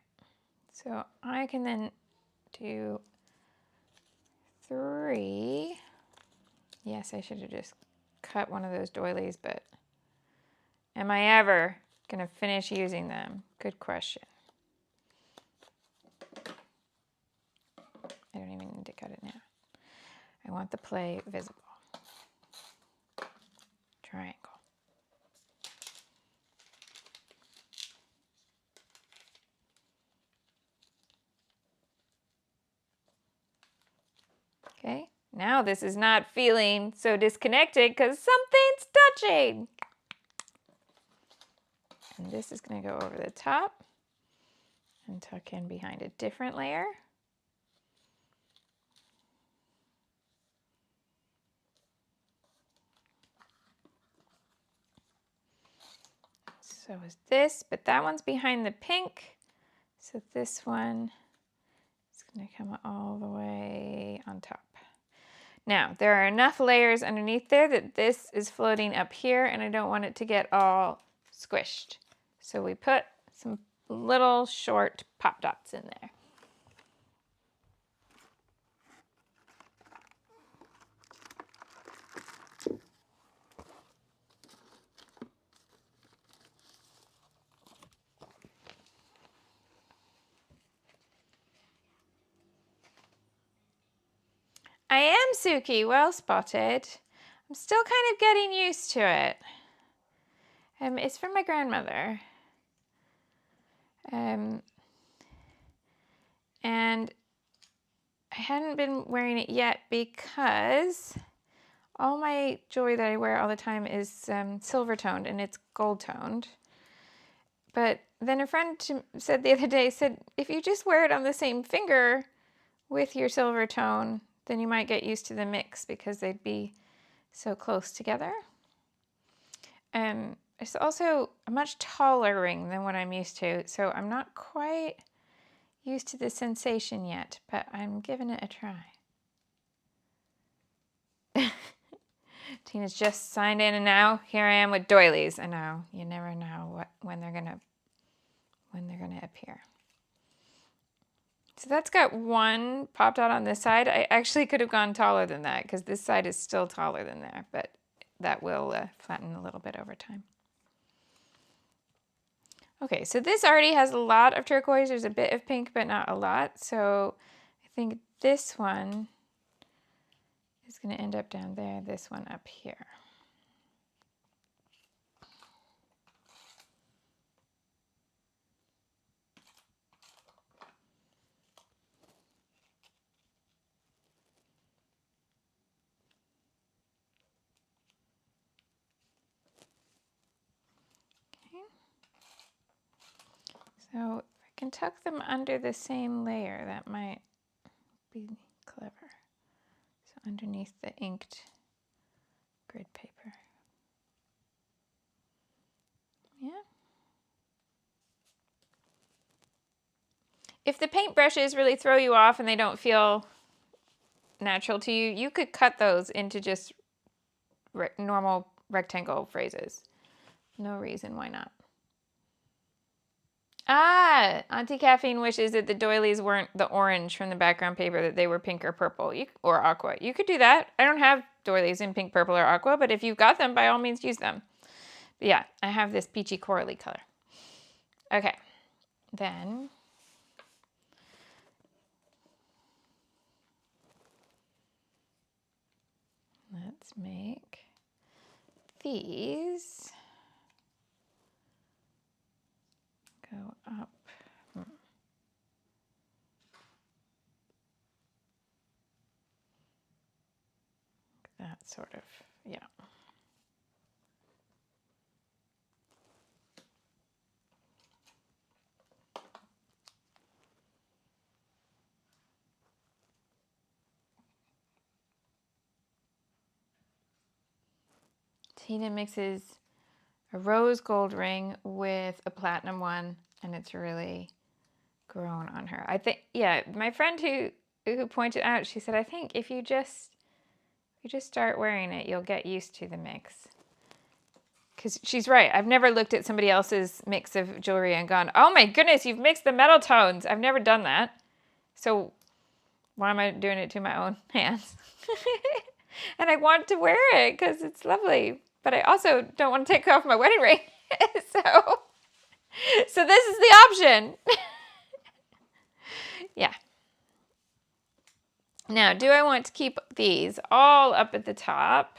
so I can then do 3. Yes, I should have just cut one of those doilies, but am I ever going to finish using them? Good question. I don't even need to cut it now. I want the play visible. Triangle. Okay, now this is not feeling so disconnected because something's touching. And this is going to go over the top and tuck in behind a different layer. So is this, but that one's behind the pink. So this one is going to come all the way on top. Now, there are enough layers underneath there that this is floating up here and I don't want it to get all squished. So we put some little short pop dots in there. I am Suki, well spotted. I'm still kind of getting used to it. It's from my grandmother. And I hadn't been wearing it yet because all my jewelry that I wear all the time is silver toned and it's gold toned. But then a friend said the other day, if you just wear it on the same finger with your silver tone, then you might get used to the mix because they'd be so close together. It's also a much taller ring than what I'm used to, so I'm not quite used to the sensation yet, but I'm giving it a try. Tina's just signed in and now here I am with doilies. I know, you never know when they're gonna appear. So that's got one pop dot on this side. I actually could have gone taller than that because this side is still taller than there, but that will flatten a little bit over time. Okay, so this already has a lot of turquoise. There's a bit of pink, but not a lot. So I think this one is going to end up down there, this one up here. So I can tuck them under the same layer. That might be clever. So underneath the inked grid paper. Yeah. If the paintbrushes really throw you off and they don't feel natural to you, you could cut those into just normal rectangle phrases. No reason why not. Ah, Auntie Caffeine wishes that the doilies weren't the orange from the background paper, that they were pink or purple or aqua. You could do that. I don't have doilies in pink, purple, or aqua, but if you've got them, by all means use them. But yeah, I have this peachy corally color. Okay, then let's make these go up. That sort of, yeah. Tina mixes a rose gold ring with a platinum one, and it's really grown on her. I think, yeah, my friend who pointed out, she said, I think if you just start wearing it, you'll get used to the mix. Because she's right. I've never looked at somebody else's mix of jewelry and gone, oh my goodness, you've mixed the metal tones. I've never done that. So why am I doing it to my own hands? And I want to wear it because it's lovely. But I also don't want to take off my wedding ring. So this is the option. Yeah. Now, do I want to keep these all up at the top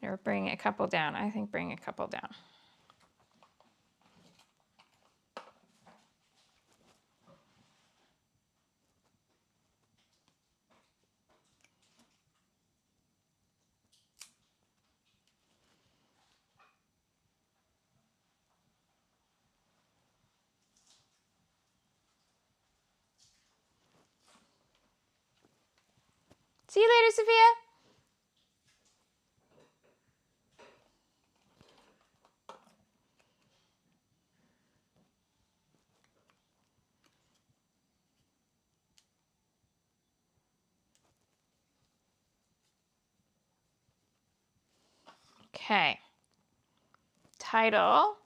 or bring a couple down? I think bring a couple down. See you later, Sophia. Okay. Title.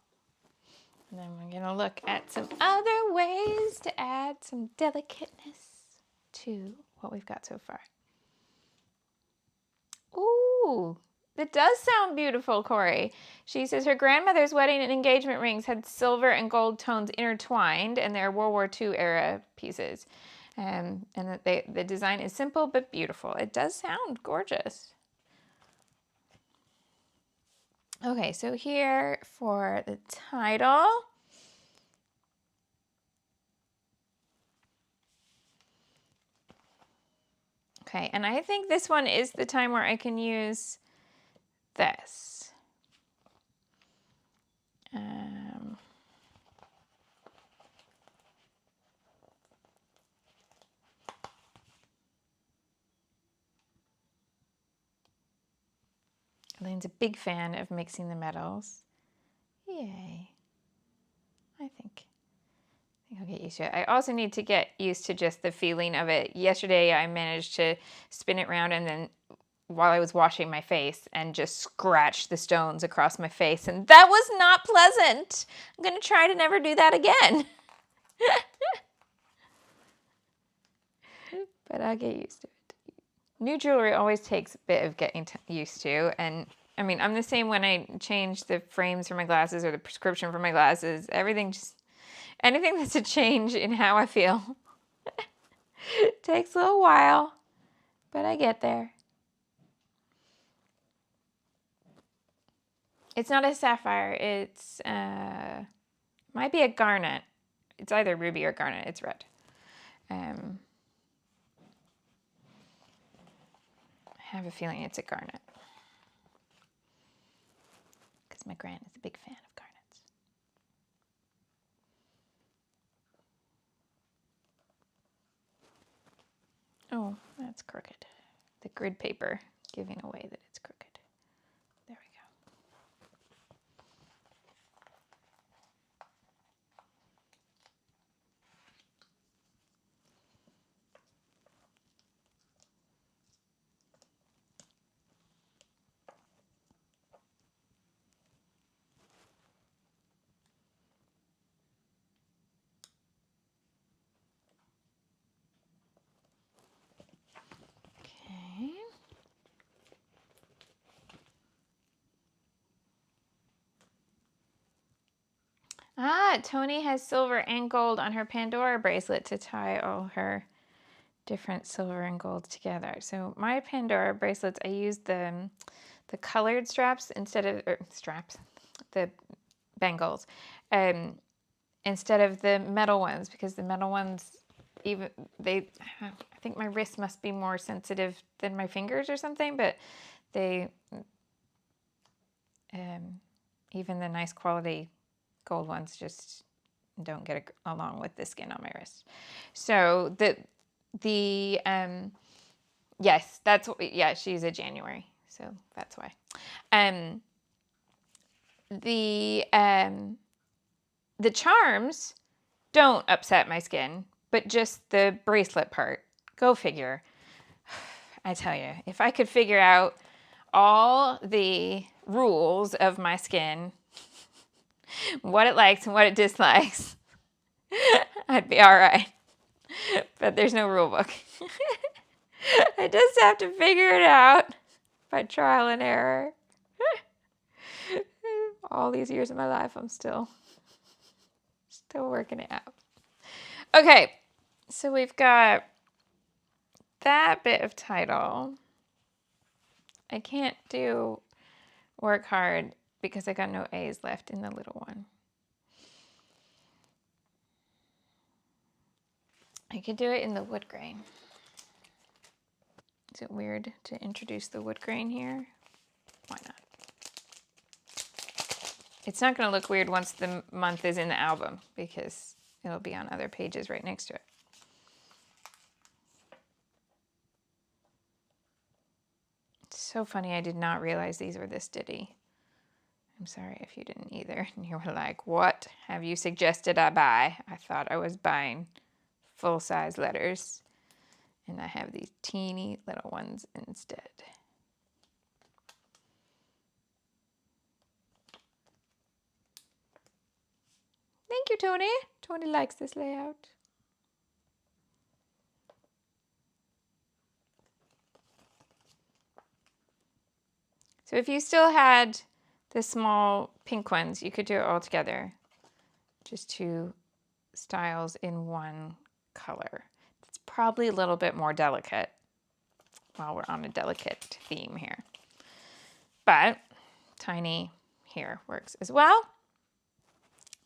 And then we're going to look at some other ways to add some delicateness to what we've got so far. Ooh, it does sound beautiful, Corey. She says her grandmother's wedding and engagement rings had silver and gold tones intertwined, and they're World War II era pieces. And that the design is simple but beautiful. It does sound gorgeous. Okay, so here for the title. Okay, and I think this one is the time where I can use this. Elaine's a big fan of mixing the metals. Yay. I think I'll get used to it. I also need to get used to just the feeling of it. Yesterday I managed to spin it around and then while I was washing my face and just scratch the stones across my face, and that was not pleasant. I'm going to try to never do that again. But I'll get used to it. New jewelry always takes a bit of getting used to, and I mean, I'm the same when I change the frames for my glasses or the prescription for my glasses. Everything just, anything that's a change in how I feel takes a little while, but I get there. It's not a sapphire. It's might be a garnet. It's either ruby or garnet. It's red. I have a feeling it's a garnet because my gran is a big fan of garnets. Oh, that's crooked. The grid paper giving away that it's crooked. There we go. Ah, Tony has silver and gold on her Pandora bracelet to tie all her different silver and gold together. So my Pandora bracelets, I used the colored straps instead of the bangles, instead of the metal ones, because the metal ones, I think my wrist must be more sensitive than my fingers or something, but they, even the nice quality gold ones just don't get along with the skin on my wrist. So yes, she's a January. so that's why. The charms don't upset my skin, but just the bracelet part. Go figure. I tell you, if I could figure out all the rules of my skin, what it likes and what it dislikes, I'd be all right. But there's no rule book. I just have to figure it out by trial and error. All these years of my life, I'm still working it out. Okay, so we've got that bit of title. I can't do work hard because I got no A's left in the little one. I could do it in the wood grain. Is it weird to introduce the wood grain here? Why not? It's not going to look weird once the month is in the album because it'll be on other pages right next to it. It's so funny, I did not realize these were this ditty. I'm sorry if you didn't either. And you were like, what have you suggested I buy? I thought I was buying full-size letters, and I have these teeny little ones instead. Thank you, Tony. Tony likes this layout. So if you still had the small pink ones, you could do it all together. Just 2 styles in one color. It's probably a little bit more delicate while we're on a delicate theme here. But tiny here works as well.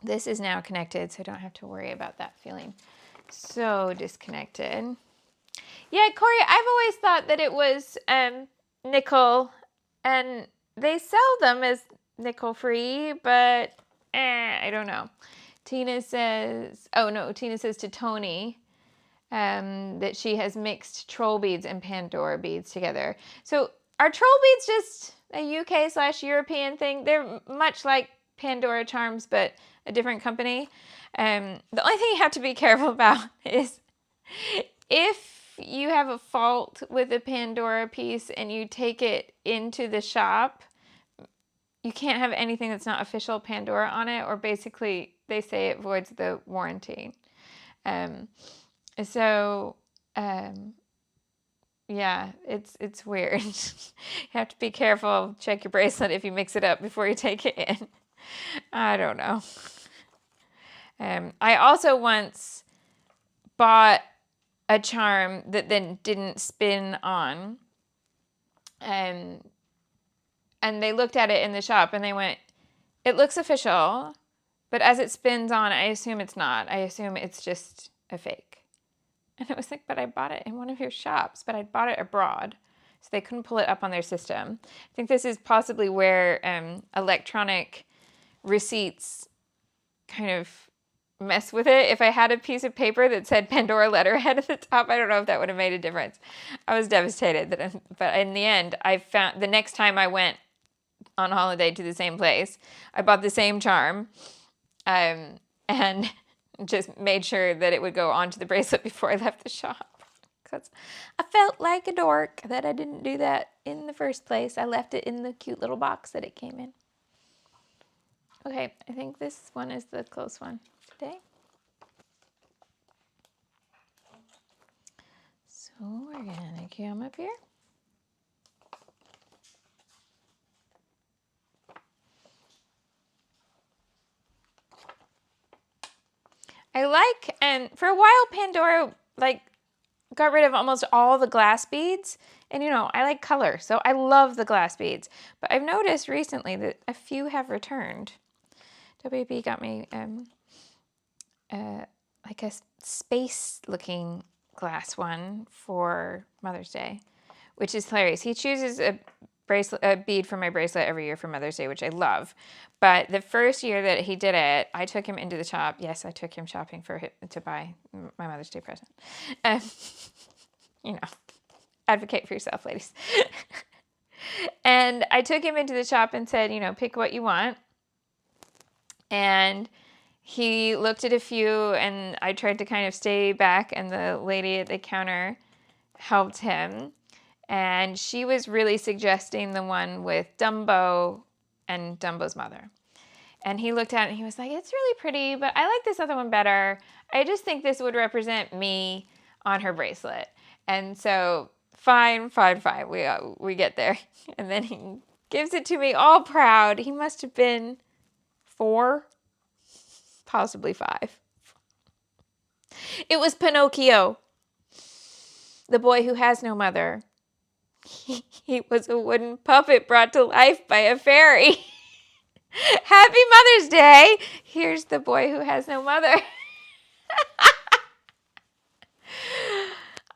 This is now connected, so I don't have to worry about that feeling so disconnected. Yeah, Corey, I've always thought that it was nickel, and they sell them as nickel-free, but I don't know. Tina says, oh no, Tina says to Tony that she has mixed troll beads and Pandora beads together. So are troll beads just a UK/European thing? They're much like Pandora charms, but a different company. The only thing you have to be careful about is if you have a fault with a Pandora piece and you take it into the shop, you can't have anything that's not official Pandora on it, or basically they say it voids the warranty. Yeah, it's weird. You have to be careful. Check your bracelet if you mix it up before you take it in. I don't know. I also once bought a charm that then didn't spin on. And they looked at it in the shop and they went, it looks official, but as it spins on, I assume it's not. I assume it's just a fake. And it was like, but I bought it in one of your shops, but I bought it abroad, so they couldn't pull it up on their system. I think this is possibly where electronic receipts kind of mess with it. If I had a piece of paper that said Pandora letterhead at the top, I don't know if that would have made a difference. I was devastated, but in the end, I found the next time I went on holiday to the same place, I bought the same charm, and just made sure that it would go onto the bracelet before I left the shop. Because I felt like a dork that I didn't do that in the first place. I left it in the cute little box that it came in. Okay, I think this one is the close one today. So we're gonna come up here. I like, and for a while Pandora got rid of almost all the glass beads, and I like color, so I love the glass beads. But I've noticed recently that a few have returned. WB got me like a space-looking glass one for Mother's Day, which is hilarious. He chooses a bead for my bracelet every year for Mother's Day, which I love. But the first year that he did it, I took him into the shop. Yes, I took him shopping to buy my Mother's Day present. Advocate for yourself, ladies. And I took him into the shop and said, you know, pick what you want. And he looked at a few, and I tried to kind of stay back, and the lady at the counter helped him. And she was really suggesting the one with Dumbo and Dumbo's mother. And he looked at it and he was like, it's really pretty, but I like this other one better. I just think this would represent me on her bracelet. And so, fine. We get there. And then he gives it to me all proud. He must have been 4, possibly 5. It was Pinocchio, the boy who has no mother. He was a wooden puppet brought to life by a fairy. Happy Mother's Day! Here's the boy who has no mother.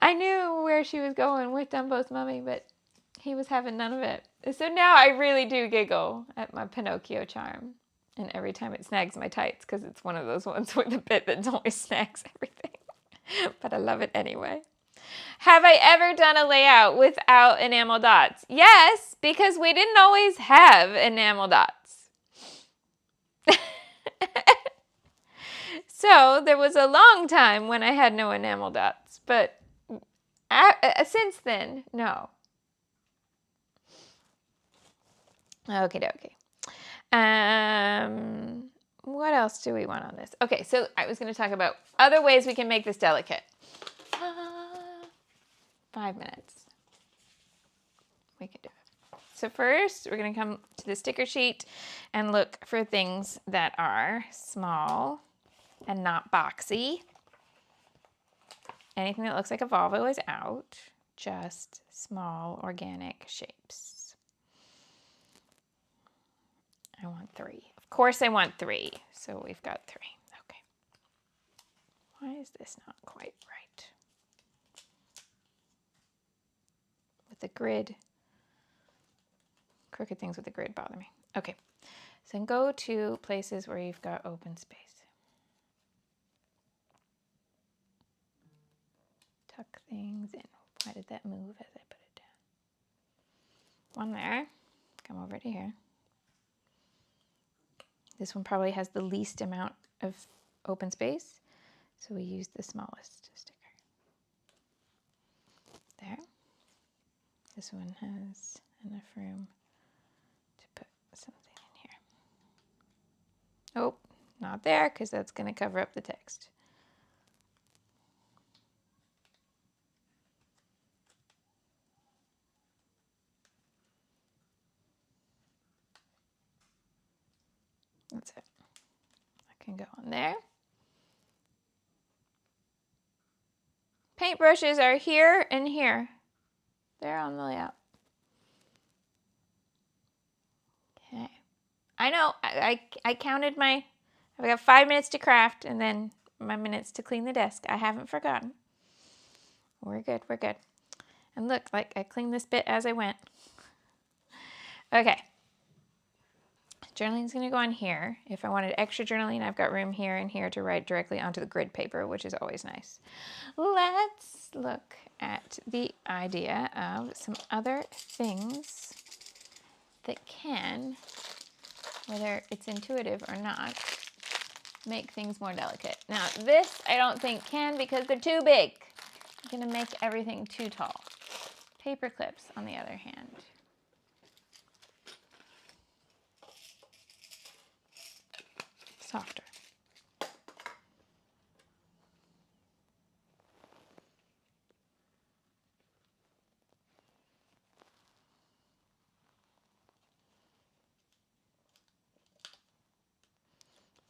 I knew where she was going with Dumbo's mummy, but he was having none of it. So now I really do giggle at my Pinocchio charm. And every time it snags my tights, because it's one of those ones with a bit that always snags everything. But I love it anyway. Have I ever done a layout without enamel dots? Yes, because we didn't always have enamel dots. So there was a long time when I had no enamel dots, but since then, no. Okie dokie. What else do we want on this? Okay, so I was going to talk about other ways we can make this delicate. 5 minutes. We can do it. So first, we're going to come to the sticker sheet and look for things that are small and not boxy. Anything that looks like a Volvo is out. Just small organic shapes. I want 3. Of course I want 3. So we've got 3. Okay. Why is this not quite right? With the grid. Crooked things with the grid bother me. Okay. So then go to places where you've got open space. Tuck things in. Why did that move as I put it down? One there. Come over to here. This one probably has the least amount of open space, so we use the smallest sticker. There. This one has enough room to put something in here. Oh, not there, because that's going to cover up the text. That's it. I can go on there. Paintbrushes are here and here. They're on the layout. Okay. I know, I counted I've got 5 minutes to craft and then my minutes to clean the desk. I haven't forgotten. We're good, we're good. And look, like I cleaned this bit as I went. Okay. Journaling's going to go on here. If I wanted extra journaling, I've got room here and here to write directly onto the grid paper, which is always nice. Let's look at the idea of some other things that can, whether it's intuitive or not, make things more delicate. Now, this I don't think can because they're too big. I'm going to make everything too tall. Paper clips, on the other hand. Softer.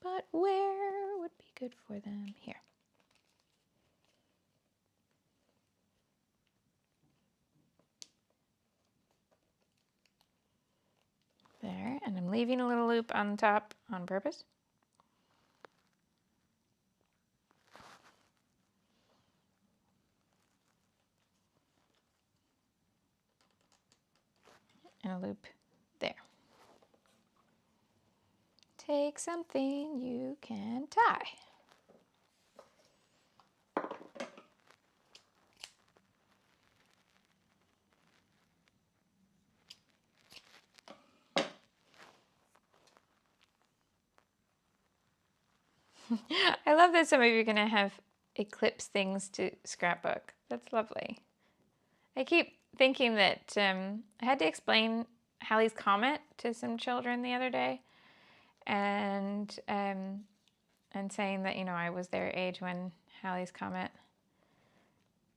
But where would be good for them? Here. There, and I'm leaving a little loop on top on purpose. And a loop there. Take something you can tie. I love that some of you are going to have eclipse things to scrapbook. That's lovely. I keep thinking that I had to explain Halley's Comet to some children the other day, and saying that, you know, I was their age when Halley's Comet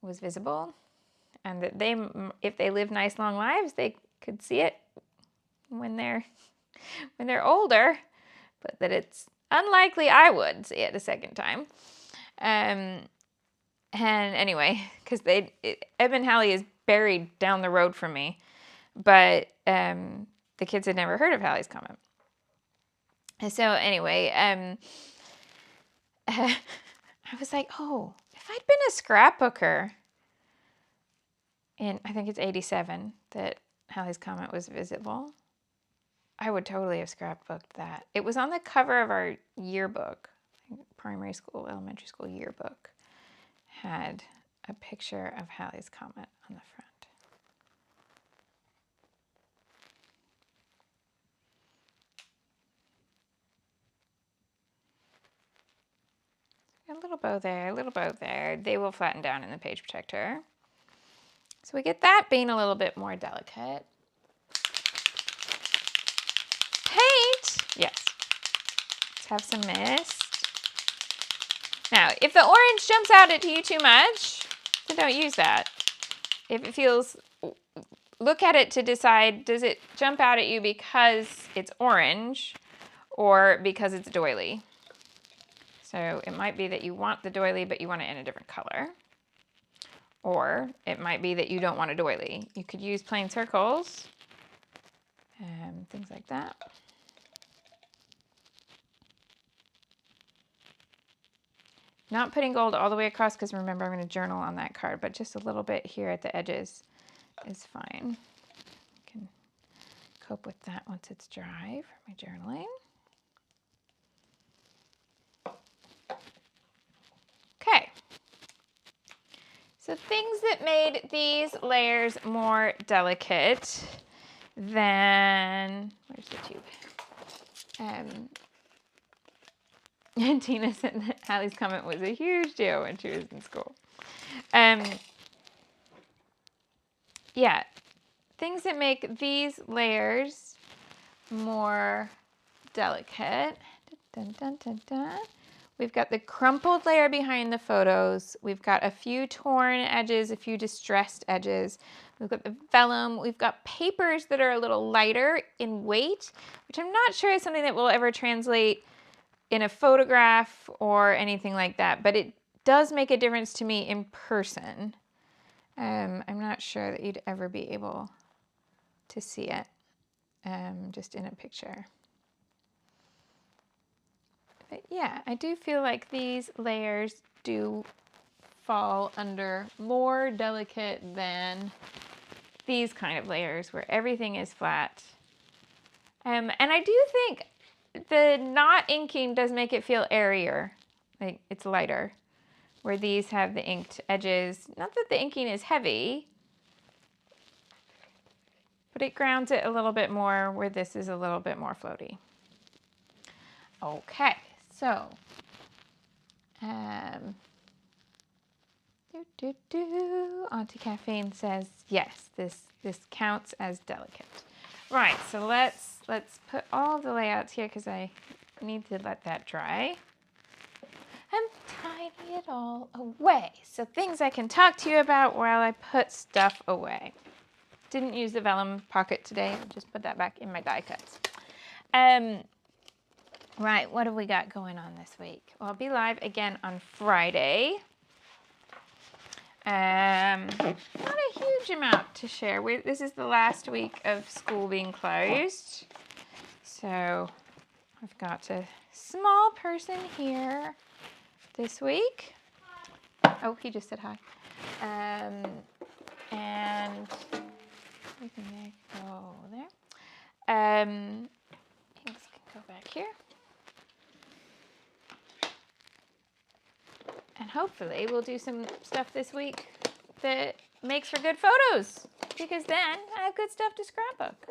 was visible, and that they, if they live nice long lives, they could see it when they're older, but that it's unlikely I would see it a second time. And anyway, because Edmund Halley is buried down the road from me, but the kids had never heard of Halley's Comet. So anyway, I was like, oh, if I'd been a scrapbooker in, I think it's 87 that Halley's Comet was visible, I would totally have scrapbooked that. It was on the cover of our yearbook, primary school, elementary school yearbook, had a picture of Halley's Comet on the front. A little bow there, a little bow there. They will flatten down in the page protector. So we get that being a little bit more delicate. Paint, yes. Let's have some mist. Now, if the orange jumps out at you too much, then don't use that. If it feels, look at it to decide, does it jump out at you because it's orange or because it's doily? So it might be that you want the doily, but you want it in a different color. Or it might be that you don't want a doily. You could use plain circles, things like that. Not putting gold all the way across, because remember, I'm going to journal on that card, but just a little bit here at the edges is fine. I can cope with that once it's dry for my journaling. Okay. So things that made these layers more delicate than, where's the tube? Tina said that Halley's Comet was a huge deal when she was in school. Yeah, things that make these layers more delicate. Dun, dun, dun, dun. We've got the crumpled layer behind the photos. We've got a few torn edges, a few distressed edges. We've got the vellum. We've got papers that are a little lighter in weight, which I'm not sure is something that will ever translate in a photograph or anything like that, but it does make a difference to me in person. I'm not sure that you'd ever be able to see it just in a picture. But yeah, I do feel like these layers do fall under more delicate than these kind of layers where everything is flat. And I do think the not inking does make it feel airier, like it's lighter, where these have the inked edges. Not that the inking is heavy, but it grounds it a little bit more where this is a little bit more floaty. Okay, so Auntie Caffeine says yes, this counts as delicate. Right, so let's put all the layouts here because I need to let that dry. And tidy it all away. So things I can talk to you about while I put stuff away. Didn't use the vellum pocket today. I'll just put that back in my die cuts. Right, what have we got going on this week? Well, I'll be live again on Friday. Not a huge amount to share. This is the last week of school being closed. So I've got a small person here this week. Oh, he just said hi. And we can go there. Things can go back here. And hopefully we'll do some stuff this week that makes for good photos, because then I have good stuff to scrapbook.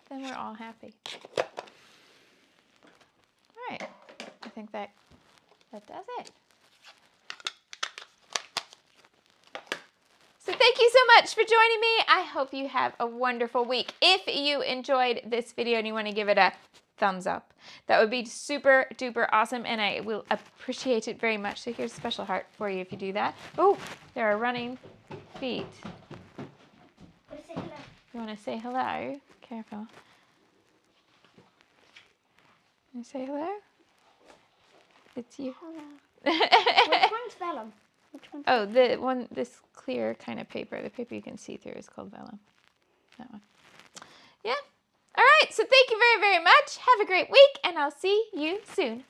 Then we're all happy. All right, I think that does it. So thank you so much for joining me. I hope you have a wonderful week. If you enjoyed this video and you want to give it a thumbs up, that would be super duper awesome, and I will appreciate it very much. So here's a special heart for you if you do that. Oh, there are running feet. You want to say hello? Careful. You say hello? It's you. Hello. Which one's Vellum? Oh, the one, this clear kind of paper, the paper you can see through is called Vellum. That one. Yeah. All right, so thank you very, very much. Have a great week, and I'll see you soon.